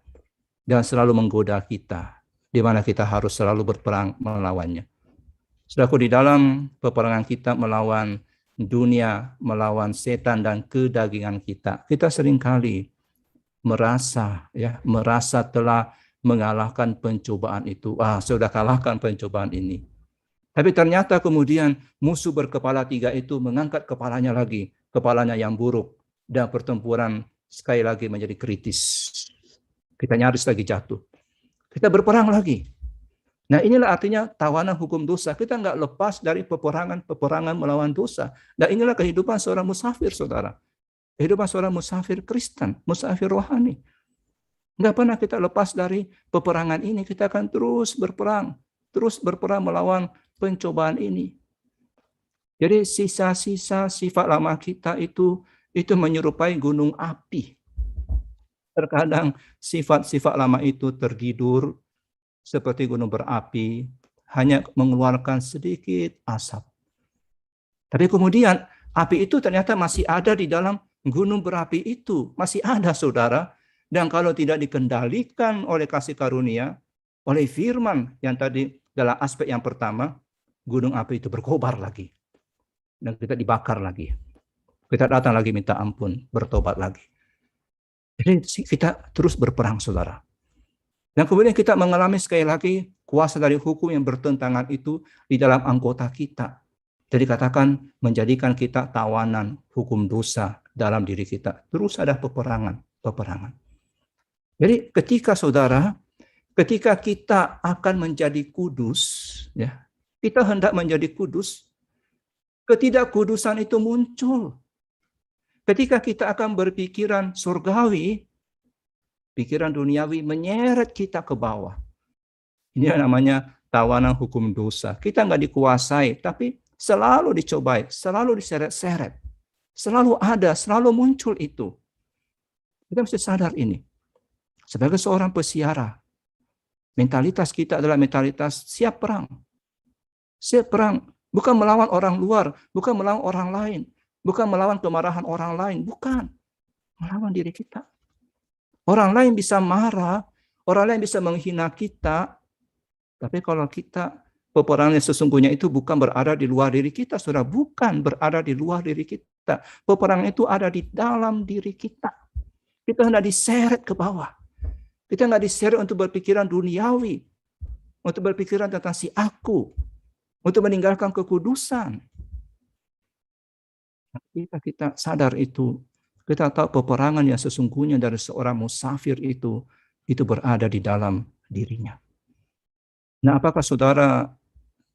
Dan selalu menggoda kita, di mana kita harus selalu berperang melawannya. Saudaraku, di dalam peperangan kita melawan dunia, melawan setan dan kedagingan kita seringkali merasa telah mengalahkan pencobaan itu. Sudah kalahkan pencobaan ini. Tapi ternyata kemudian musuh berkepala 3 itu mengangkat kepalanya lagi, kepalanya yang buruk, dan pertempuran sekali lagi menjadi kritis. Kita nyaris lagi jatuh. Kita berperang lagi. Nah, inilah artinya tawanan hukum dosa. Kita nggak lepas dari peperangan melawan dosa. Dan inilah kehidupan seorang musafir, saudara. Kehidupan seorang musafir Kristen, musafir rohani. Nggak pernah kita lepas dari peperangan ini. Kita akan terus berperang melawan pencobaan ini. Jadi sisa-sisa sifat lama kita itu menyerupai gunung api. Terkadang sifat-sifat lama itu tergidur seperti gunung berapi, hanya mengeluarkan sedikit asap. Tapi kemudian api itu ternyata masih ada di dalam gunung berapi itu. Masih ada, saudara. Dan kalau tidak dikendalikan oleh kasih karunia, oleh firman yang tadi dalam aspek yang pertama, gunung api itu berkobar lagi. Dan kita dibakar lagi. Kita datang lagi minta ampun, bertobat lagi. Jadi kita terus berperang, saudara. Dan kemudian kita mengalami sekali lagi kuasa dari hukum yang bertentangan itu di dalam anggota kita. Jadi katakan menjadikan kita tawanan hukum dosa dalam diri kita. Terus ada peperangan. Jadi ketika kita akan menjadi kudus, ya, kita hendak menjadi kudus, ketidakkudusan itu muncul. Ketika kita akan berpikiran surgawi, pikiran duniawi menyeret kita ke bawah. Ini namanya tawanan hukum dosa. Kita nggak dikuasai, tapi selalu dicobai, selalu diseret-seret. Selalu ada, selalu muncul itu. Kita mesti sadar ini. Sebagai seorang pesiara, mentalitas kita adalah mentalitas siap perang. Siap perang, bukan melawan orang luar, bukan melawan orang lain, bukan melawan kemarahan orang lain, bukan. Melawan diri kita. Orang lain bisa marah, orang lain bisa menghina kita, tapi kalau kita, peperangan yang sesungguhnya itu bukan berada di luar diri kita, saudara. Bukan berada di luar diri kita. Peperangan itu ada di dalam diri kita. Kita hendak diseret ke bawah. Kita nggak diseret untuk berpikiran duniawi, untuk berpikiran tentang si aku, untuk meninggalkan kekudusan. Ketika kita sadar itu, kita tahu peperangan yang sesungguhnya dari seorang musafir itu berada di dalam dirinya. Nah, apakah saudara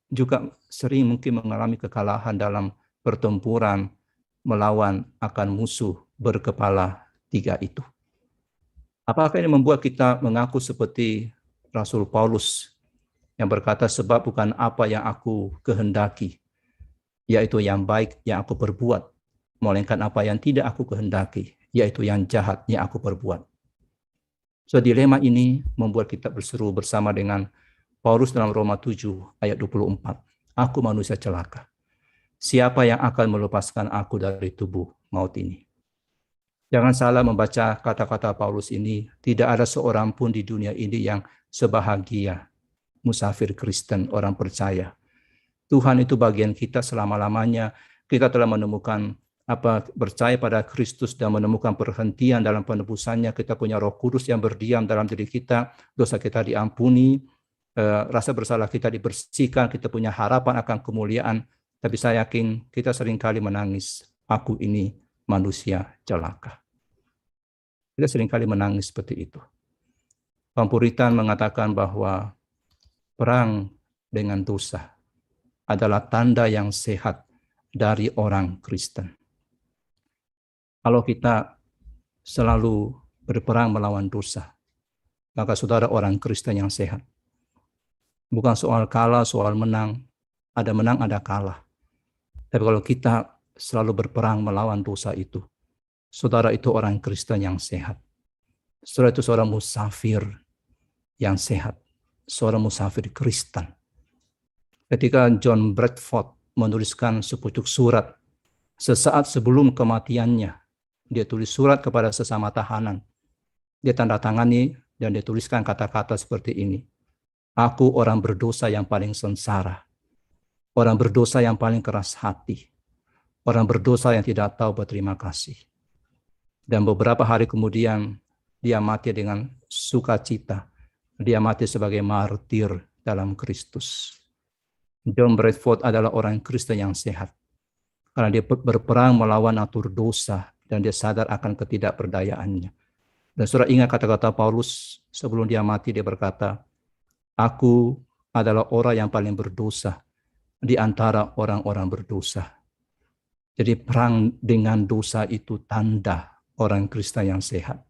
juga sering mungkin mengalami kekalahan dalam pertempuran melawan akan musuh berkepala 3 itu? Apakah ini membuat kita mengaku seperti Rasul Paulus yang berkata, sebab bukan apa yang aku kehendaki, yaitu yang baik yang aku perbuat, melainkan apa yang tidak aku kehendaki, yaitu yang jahat yang aku perbuat. So, dilema ini membuat kita berseru bersama dengan Paulus dalam Roma 7 ayat 24. Aku manusia celaka. Siapa yang akan melepaskan aku dari tubuh maut ini? Jangan salah membaca kata-kata Paulus ini. Tidak ada seorang pun di dunia ini yang sebahagia musafir Kristen, orang percaya. Tuhan itu bagian kita selama-lamanya. Kita telah menemukan percaya pada Kristus dan menemukan perhentian dalam penebusannya. Kita punya Roh Kudus yang berdiam dalam diri kita. Dosa kita diampuni. Rasa bersalah kita dibersihkan. Kita punya harapan akan kemuliaan. Tapi saya yakin kita seringkali menangis. Aku ini manusia celaka. Kita seringkali menangis seperti itu. Puritan mengatakan bahwa perang dengan dosa adalah tanda yang sehat dari orang Kristen. Kalau kita selalu berperang melawan dosa, maka saudara orang Kristen yang sehat. Bukan soal kalah, soal menang. Ada menang, ada kalah. Tapi kalau kita selalu berperang melawan dosa itu, saudara itu orang Kristen yang sehat. Saudara itu seorang musafir yang sehat. Seorang musafir Kristen. Ketika John Bradford menuliskan sepucuk surat sesaat sebelum kematiannya, dia tulis surat kepada sesama tahanan. Dia tanda tangani dan dia tuliskan kata-kata seperti ini. Aku orang berdosa yang paling sengsara. Orang berdosa yang paling keras hati. Orang berdosa yang tidak tahu berterima kasih. Dan beberapa hari kemudian dia mati dengan sukacita. Dia mati sebagai martir dalam Kristus. John Bradford adalah orang Kristen yang sehat. Karena dia berperang melawan natur dosa dan dia sadar akan ketidakberdayaannya. Dan saudara ingat kata-kata Paulus sebelum dia mati, dia berkata, aku adalah orang yang paling berdosa di antara orang-orang berdosa. Jadi perang dengan dosa itu tanda orang Kristen yang sehat.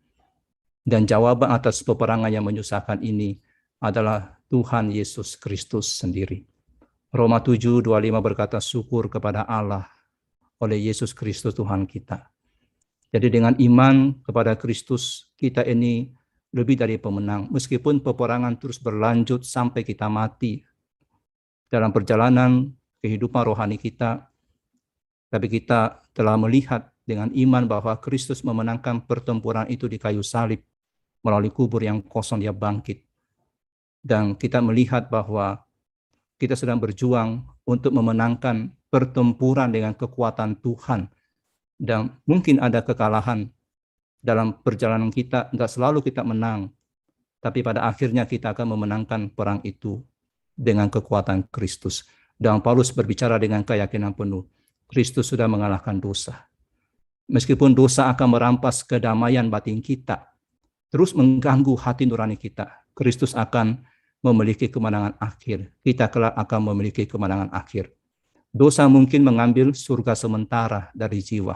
Dan jawaban atas peperangan yang menyusahkan ini adalah Tuhan Yesus Kristus sendiri. Roma 7:25 berkata, syukur kepada Allah oleh Yesus Kristus Tuhan kita. Jadi dengan iman kepada Kristus, kita ini lebih dari pemenang. Meskipun peperangan terus berlanjut sampai kita mati dalam perjalanan kehidupan rohani kita, tapi kita telah melihat dengan iman bahwa Kristus memenangkan pertempuran itu di kayu salib. Melalui kubur yang kosong dia bangkit. Dan kita melihat bahwa kita sedang berjuang untuk memenangkan pertempuran dengan kekuatan Tuhan. Dan mungkin ada kekalahan dalam perjalanan kita, enggak selalu kita menang. Tapi pada akhirnya kita akan memenangkan perang itu dengan kekuatan Kristus. Dan Paulus berbicara dengan keyakinan penuh. Kristus sudah mengalahkan dosa. Meskipun dosa akan merampas kedamaian batin kita, terus mengganggu hati nurani kita, Kristus akan memiliki kemenangan akhir. Kita kelak akan memiliki kemenangan akhir. Dosa mungkin mengambil surga sementara dari jiwa,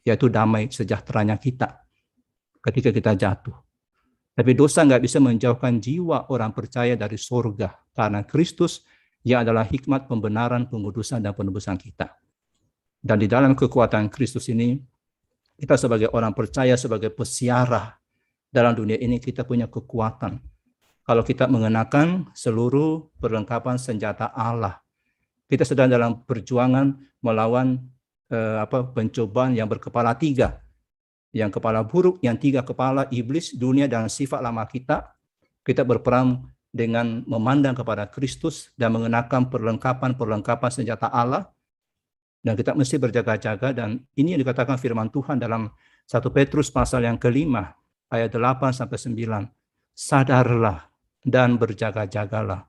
yaitu damai sejahteranya kita ketika kita jatuh. Tapi dosa nggak bisa menjauhkan jiwa orang percaya dari surga, karena Kristus yang adalah hikmat pembenaran, pengudusan, dan penebusan kita. Dan di dalam kekuatan Kristus ini, kita sebagai orang percaya, sebagai pesiarah dalam dunia ini, kita punya kekuatan. Kalau kita mengenakan seluruh perlengkapan senjata Allah, kita sedang dalam perjuangan melawan pencobaan yang berkepala tiga. Yang kepala buruk, yang tiga kepala, iblis, dunia, dan sifat lama kita. Kita berperang dengan memandang kepada Kristus dan mengenakan perlengkapan senjata Allah. Dan kita mesti berjaga-jaga, dan ini yang dikatakan firman Tuhan dalam 1 Petrus pasal yang ke-5, ayat 8-9. Sadarlah dan berjaga-jagalah.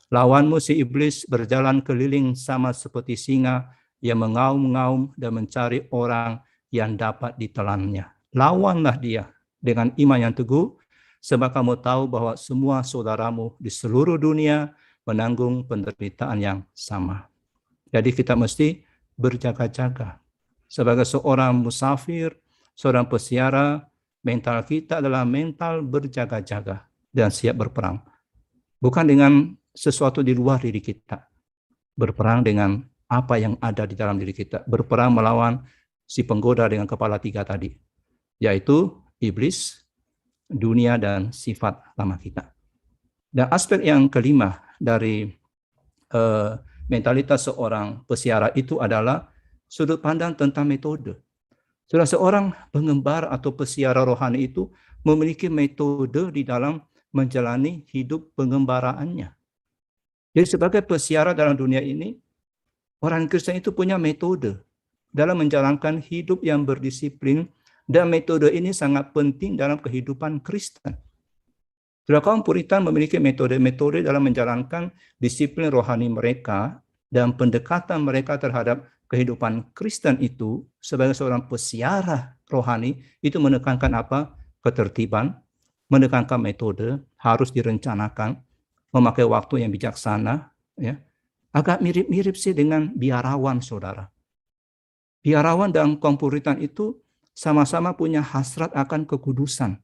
Lawanmu si iblis berjalan keliling sama seperti singa yang mengaum-ngaum dan mencari orang yang dapat ditelannya. Lawanlah dia dengan iman yang teguh, sebab kamu tahu bahwa semua saudaramu di seluruh dunia menanggung penderitaan yang sama. Jadi kita mesti berjaga-jaga. Sebagai seorang musafir, seorang pesiara, mental kita adalah mental berjaga-jaga dan siap berperang. Bukan dengan sesuatu di luar diri kita. Berperang dengan apa yang ada di dalam diri kita. Berperang melawan si penggoda dengan kepala tiga tadi. Yaitu iblis, dunia, dan sifat lama kita. Dan aspek yang kelima dari mentalitas seorang pesiara itu adalah sudut pandang tentang metode. Seorang pengembara atau pesiara rohani itu memiliki metode di dalam menjalani hidup pengembaraannya. Jadi sebagai pesiara dalam dunia ini, orang Kristen itu punya metode dalam menjalankan hidup yang berdisiplin, dan metode ini sangat penting dalam kehidupan Kristen. Kaum Puritan memiliki metode-metode dalam menjalankan disiplin rohani mereka, dan pendekatan mereka terhadap kehidupan Kristen itu sebagai seorang pesiara rohani itu menekankan apa? Ketertiban, menekankan metode, harus direncanakan, memakai waktu yang bijaksana, ya. Agak mirip-mirip sih dengan biarawan, saudara. Biarawan dan kaum Puritan itu sama-sama punya hasrat akan kekudusan.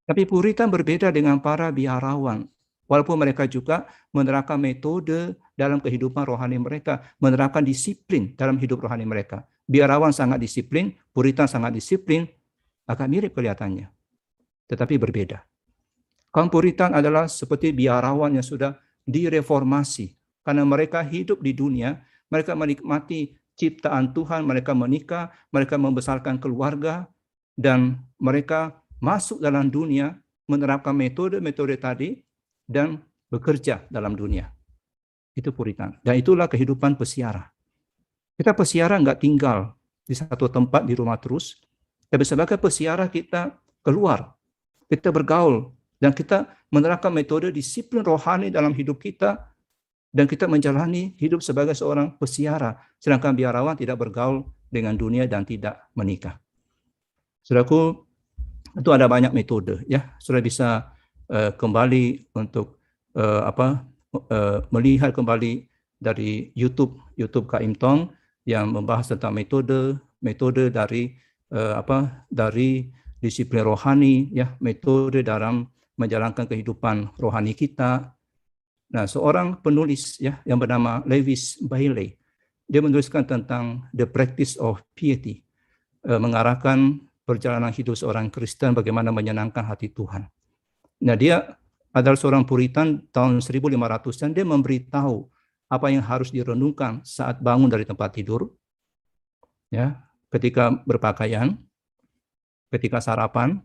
Tapi Puritan berbeda dengan para biarawan. Walaupun mereka juga menerapkan metode dalam kehidupan rohani mereka, menerapkan disiplin dalam hidup rohani mereka. Biarawan sangat disiplin, Puritan sangat disiplin, agak mirip kelihatannya. Tetapi berbeda. Kaum Puritan adalah seperti biarawan yang sudah direformasi. Karena mereka hidup di dunia, mereka menikmati ciptaan Tuhan, mereka menikah, mereka membesarkan keluarga, dan mereka masuk dalam dunia, menerapkan metode-metode tadi, dan bekerja dalam dunia. Itu Puritan. Dan itulah kehidupan pesiara. Kita pesiara nggak tinggal di satu tempat di rumah terus, tapi sebagai pesiara kita keluar, kita bergaul, dan kita menerapkan metode disiplin rohani dalam hidup kita, dan kita menjalani hidup sebagai seorang pesiara. Sedangkan biarawan tidak bergaul dengan dunia dan tidak menikah. Saudaraku, itu ada banyak metode, ya. Saudara bisa kembali untuk melihat kembali dari YouTube K.M. Tong yang membahas tentang metode dari dari disiplin rohani, ya, metode dalam menjalankan kehidupan rohani kita. Nah, seorang penulis ya yang bernama Lewis Bailey, dia menuliskan tentang the practice of piety, mengarahkan perjalanan hidup seorang Kristen bagaimana menyenangkan hati Tuhan. Nah, dia adalah seorang Puritan tahun 1500-an, dia memberitahu apa yang harus direnungkan saat bangun dari tempat tidur, ya, ketika berpakaian, ketika sarapan,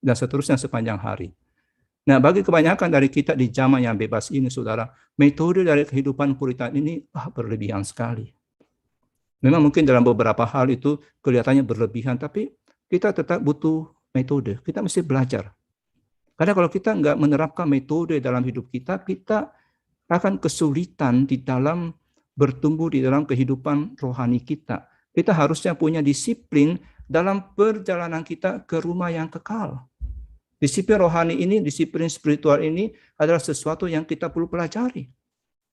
dan seterusnya sepanjang hari. Nah, bagi kebanyakan dari kita di zaman yang bebas ini, saudara, metode dari kehidupan Puritan ini berlebihan sekali. Memang mungkin dalam beberapa hal itu kelihatannya berlebihan, tapi kita tetap butuh metode. Kita mesti belajar. Karena kalau kita nggak menerapkan metode dalam hidup kita, kita akan kesulitan di dalam bertumbuh di dalam kehidupan rohani kita. Kita harusnya punya disiplin dalam perjalanan kita ke rumah yang kekal. Disiplin rohani ini, disiplin spiritual ini adalah sesuatu yang kita perlu pelajari.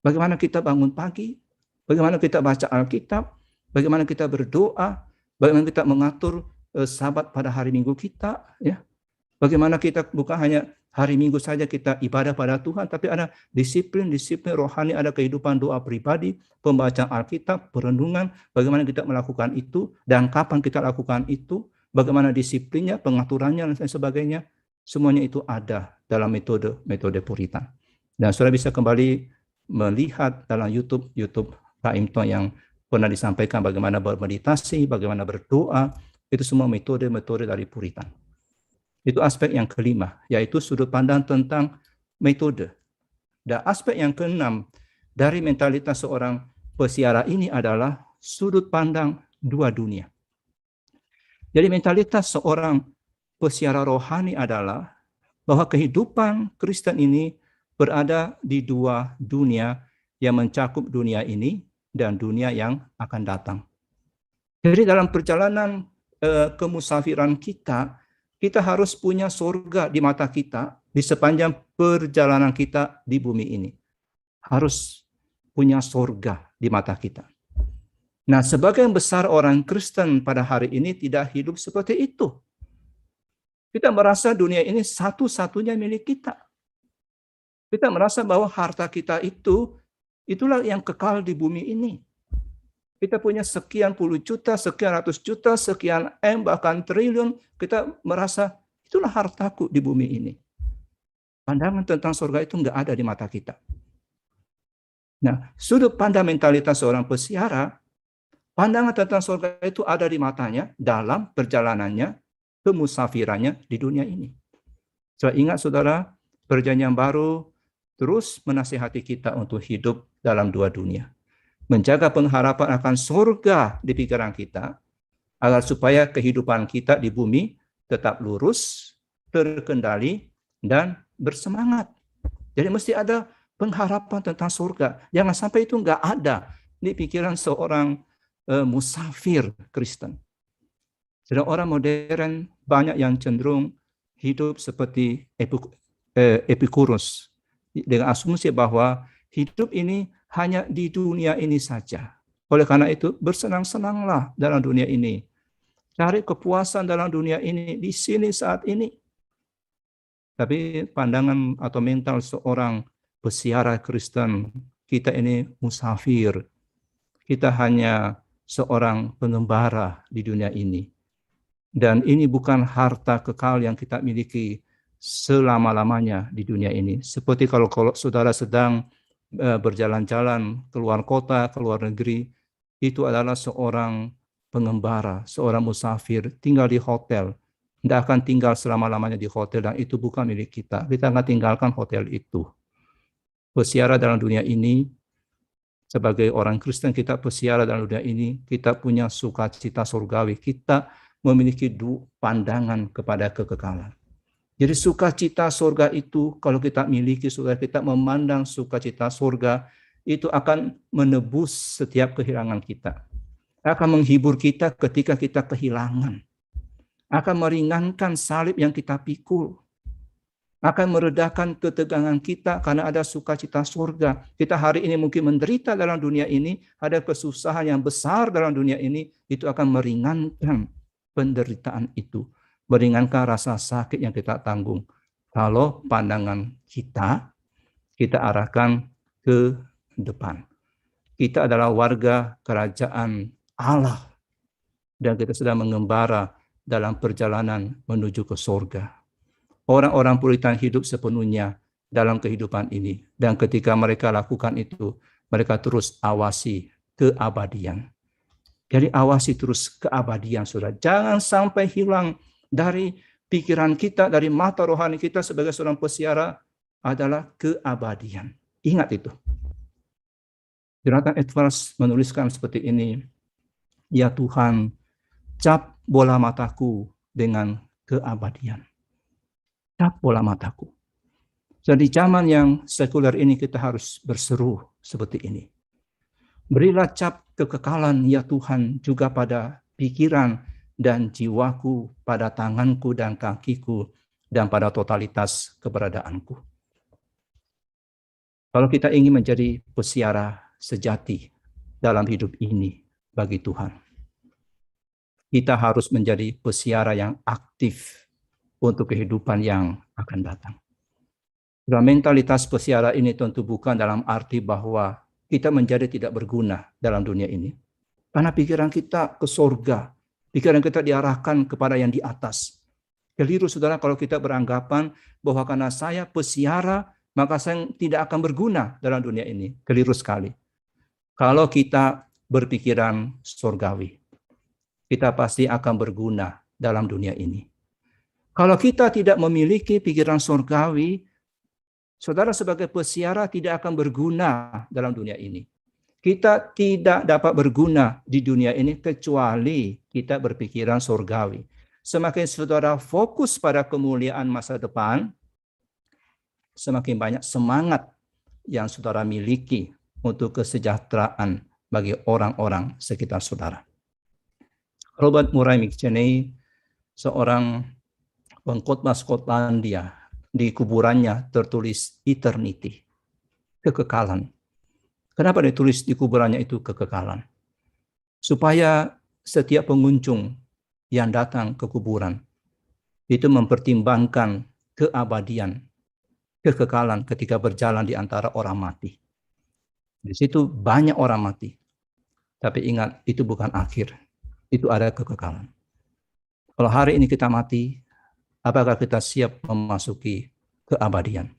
Bagaimana kita bangun pagi, bagaimana kita baca Alkitab, bagaimana kita berdoa, bagaimana kita mengatur sabat pada hari Minggu kita, ya. Bagaimana kita bukan hanya hari Minggu saja kita ibadah pada Tuhan, tapi ada disiplin-disiplin rohani, ada kehidupan doa pribadi, pembacaan Alkitab, perenungan, bagaimana kita melakukan itu, dan kapan kita lakukan itu, bagaimana disiplinnya, pengaturannya, dan sebagainya. Semuanya itu ada dalam metode Puritan. Dan saudara bisa kembali melihat dalam YouTube Kak Imton yang pernah disampaikan bagaimana bermeditasi, bagaimana berdoa, itu semua metode dari Puritan. Itu aspek yang kelima, yaitu sudut pandang tentang metode. Dan aspek yang keenam dari mentalitas seorang pesiara ini adalah sudut pandang dua dunia. Jadi mentalitas seorang pesiara rohani adalah bahwa kehidupan Kristen ini berada di dua dunia yang mencakup dunia ini dan dunia yang akan datang. Jadi dalam perjalanan kemusafiran kita harus punya surga di mata kita di sepanjang perjalanan kita di bumi ini. Harus punya surga di mata kita. Nah, sebagian besar orang Kristen pada hari ini tidak hidup seperti itu. Kita merasa dunia ini satu-satunya milik kita. Kita merasa bahwa harta kita itulah yang kekal di bumi ini. Kita punya sekian puluh juta, sekian ratus juta, sekian M, bahkan triliun. Kita merasa itulah hartaku di bumi ini. Pandangan tentang surga itu enggak ada di mata kita. Nah, sudut pandang mentalitas seorang pesiara, pandangan tentang surga itu ada di matanya dalam perjalanannya, kemusafirannya di dunia ini. So, ingat saudara, perjanjian baru terus menasihati kita untuk hidup dalam dua dunia. Menjaga pengharapan akan surga di pikiran kita, agar supaya kehidupan kita di bumi tetap lurus, terkendali, dan bersemangat. Jadi mesti ada pengharapan tentang surga. Jangan sampai itu nggak ada di pikiran seorang musafir Kristen. Sedang orang modern banyak yang cenderung hidup seperti Epikurus, dengan asumsi bahwa hidup ini hanya di dunia ini saja. Oleh karena itu, bersenang-senanglah dalam dunia ini. Cari kepuasan dalam dunia ini, di sini saat ini. Tapi pandangan atau mental seorang pesiara Kristen, kita ini musafir. Kita hanya seorang pengembara di dunia ini. Dan ini bukan harta kekal yang kita miliki selama-lamanya di dunia ini. Seperti kalau saudara sedang berjalan-jalan keluar kota, keluar negeri, itu adalah seorang pengembara, seorang musafir, tinggal di hotel. Tidak akan tinggal selama-lamanya di hotel, dan itu bukan milik kita. Kita akan tinggalkan hotel itu. Pesiara dalam dunia ini, sebagai orang Kristen, kita pesiara dalam dunia ini, kita punya sukacita surgawi. Kita memiliki pandangan kepada kekekalan. Jadi sukacita surga itu, kalau kita miliki surga, kita memandang sukacita surga, itu akan menebus setiap kehilangan kita. Akan menghibur kita ketika kita kehilangan. Akan meringankan salib yang kita pikul. Akan meredakan ketegangan kita karena ada sukacita surga. Kita hari ini mungkin menderita dalam dunia ini, ada kesusahan yang besar dalam dunia ini, itu akan meringankan penderitaan itu. Meringankan rasa sakit yang kita tanggung. Kalau pandangan kita kita arahkan ke depan. Kita adalah warga kerajaan Allah dan kita sedang mengembara dalam perjalanan menuju ke surga. Orang-orang Puritan hidup sepenuhnya dalam kehidupan ini. Dan ketika mereka lakukan itu, mereka terus awasi keabadian. Jadi awasi terus keabadian, saudara. Jangan sampai hilang dari pikiran kita, dari mata rohani kita sebagai seorang pesiara adalah keabadian. Ingat itu. Jonathan Edwards menuliskan seperti ini, ya Tuhan, cap bola mataku dengan keabadian. Cap bola mataku. Jadi zaman yang sekuler ini kita harus berseru seperti ini. Berilah cap kekekalan ya Tuhan juga pada pikiran dan jiwaku, pada tanganku dan kakiku, dan pada totalitas keberadaanku. Kalau kita ingin menjadi pesiara sejati dalam hidup ini bagi Tuhan, kita harus menjadi pesiara yang aktif untuk kehidupan yang akan datang. Dan mentalitas pesiara ini tentu bukan dalam arti bahwa kita menjadi tidak berguna dalam dunia ini. Karena pikiran kita ke surga, pikiran kita diarahkan kepada yang di atas. Keliru saudara kalau kita beranggapan bahwa karena saya pesiara, maka saya tidak akan berguna dalam dunia ini. Keliru sekali. Kalau kita berpikiran surgawi, kita pasti akan berguna dalam dunia ini. Kalau kita tidak memiliki pikiran surgawi, saudara sebagai pesiara tidak akan berguna dalam dunia ini. Kita tidak dapat berguna di dunia ini kecuali kita berpikiran surgawi. Semakin saudara fokus pada kemuliaan masa depan, semakin banyak semangat yang saudara miliki untuk kesejahteraan bagi orang-orang sekitar saudara. Robert Murray McChesney, seorang pengkhotbah Skotlandia, di kuburannya tertulis eternity, kekekalan. Kenapa ditulis di kuburannya itu kekekalan? Supaya setiap pengunjung yang datang ke kuburan itu mempertimbangkan keabadian, kekekalan ketika berjalan di antara orang mati. Di situ banyak orang mati. Tapi ingat, itu bukan akhir. Itu ada kekekalan. Kalau hari ini kita mati, apakah kita siap memasuki keabadian?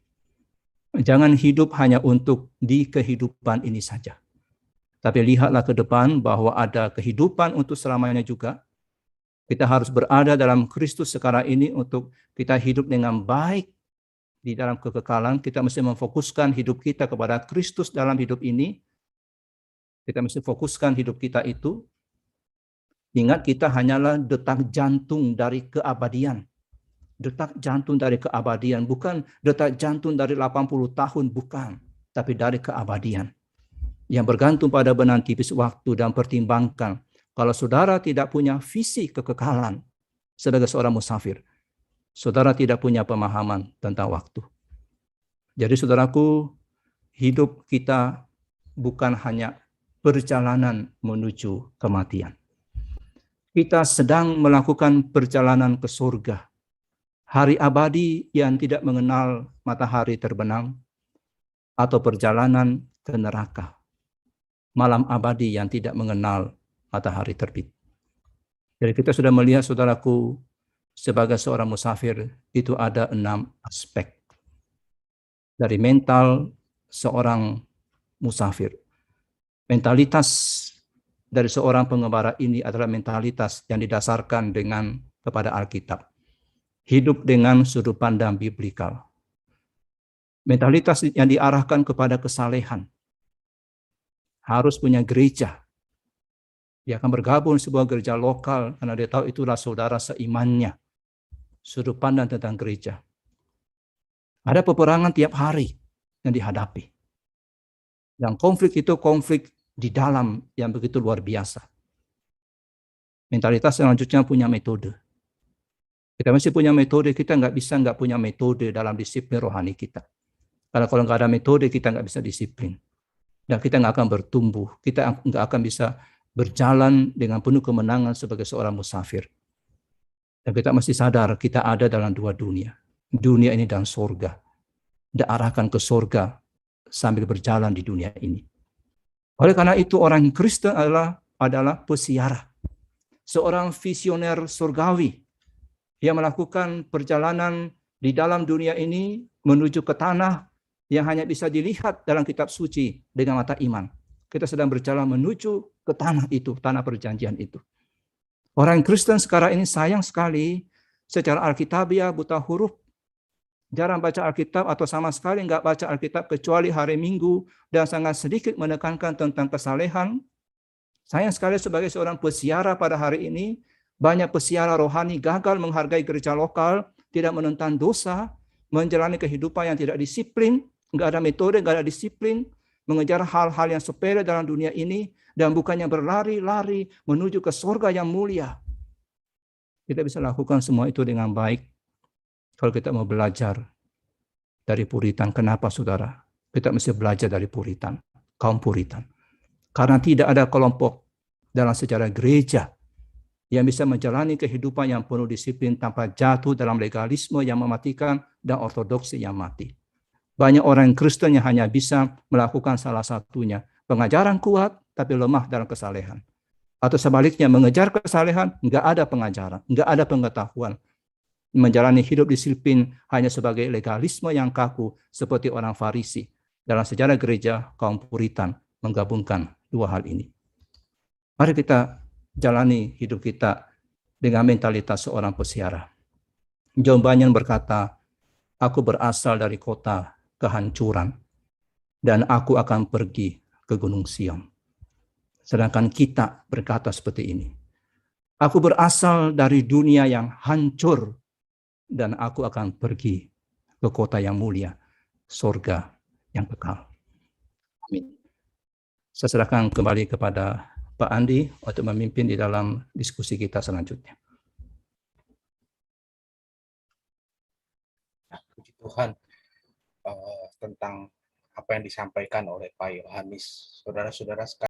Jangan hidup hanya untuk di kehidupan ini saja. Tapi lihatlah ke depan bahwa ada kehidupan untuk selamanya juga. Kita harus berada dalam Kristus sekarang ini untuk kita hidup dengan baik di dalam kekekalan. Kita mesti memfokuskan hidup kita kepada Kristus dalam hidup ini. Kita mesti fokuskan hidup kita itu. Ingat, kita hanyalah detak jantung dari keabadian. Detak jantung dari keabadian, bukan detak jantung dari 80 tahun, bukan. Tapi dari keabadian. Yang bergantung pada benang tipis waktu dan pertimbangkan. Kalau saudara tidak punya visi kekekalan sebagai seorang musafir, saudara tidak punya pemahaman tentang waktu. Jadi saudaraku, hidup kita bukan hanya perjalanan menuju kematian. Kita sedang melakukan perjalanan ke surga. Hari abadi yang tidak mengenal matahari terbenam, atau perjalanan ke neraka. Malam abadi yang tidak mengenal matahari terbit. Jadi kita sudah melihat, saudaraku, sebagai seorang musafir, itu ada 6 aspek. Dari mental seorang musafir. Mentalitas dari seorang pengembara ini adalah mentalitas yang didasarkan dengan kepada Alkitab. Hidup dengan sudut pandang biblikal. Mentalitas yang diarahkan kepada kesalehan. Harus punya gereja. Dia akan bergabung di sebuah gereja lokal karena dia tahu itulah saudara seimannya. Sudut pandang tentang gereja. Ada peperangan tiap hari yang dihadapi. Dan konflik itu konflik di dalam yang begitu luar biasa. Mentalitas selanjutnya punya metode. Kita mesti punya metode, kita nggak punya metode dalam disiplin rohani kita. Karena kalau nggak ada metode, kita nggak bisa disiplin. Dan kita nggak akan bertumbuh, kita nggak akan bisa berjalan dengan penuh kemenangan sebagai seorang musafir. Dan kita mesti sadar, kita ada dalam 2 dunia. Dunia ini dan surga. Diarahkan ke surga sambil berjalan di dunia ini. Oleh karena itu orang Kristen adalah pesiara, seorang visioner surgawi yang melakukan perjalanan di dalam dunia ini menuju ke tanah yang hanya bisa dilihat dalam kitab suci dengan mata iman. Kita sedang berjalan menuju ke tanah itu, tanah perjanjian itu. Orang Kristen sekarang ini sayang sekali secara alkitabiah buta huruf, jarang baca Alkitab atau sama sekali nggak baca Alkitab kecuali hari Minggu dan sangat sedikit menekankan tentang kesalehan. Sayang sekali sebagai seorang pesiara pada hari ini, banyak pesiara rohani gagal menghargai gereja lokal, tidak menentang dosa, menjalani kehidupan yang tidak disiplin, nggak ada metode, nggak ada disiplin, mengejar hal-hal yang sepele dalam dunia ini, dan bukannya berlari-lari menuju ke surga yang mulia. Kita bisa lakukan semua itu dengan baik kalau kita mau belajar dari Puritan. Kenapa, saudara? Kita mesti belajar dari Puritan, kaum Puritan. Karena tidak ada kelompok dalam sejarah gereja yang bisa menjalani kehidupan yang penuh disiplin tanpa jatuh dalam legalisme yang mematikan dan ortodoksi yang mati. Banyak orang Kristen yang hanya bisa melakukan salah satunya, pengajaran kuat tapi lemah dalam kesalehan. Atau sebaliknya, mengejar kesalehan, nggak ada pengajaran, nggak ada pengetahuan. Menjalani hidup disiplin hanya sebagai legalisme yang kaku seperti orang Farisi. Dalam sejarah gereja, kaum Puritan menggabungkan dua hal ini. Mari kita jalani hidup kita dengan mentalitas seorang pesiara. John Bunyan berkata, aku berasal dari kota kehancuran dan aku akan pergi ke Gunung Sion. Sedangkan kita berkata seperti ini, aku berasal dari dunia yang hancur dan aku akan pergi ke kota yang mulia, surga yang kekal. Amin. Saya serahkan kembali kepada Pak Andi untuk memimpin di dalam diskusi kita selanjutnya. Puji Tuhan tentang apa yang disampaikan oleh Pak Yohanes. Saudara-saudara sekalian,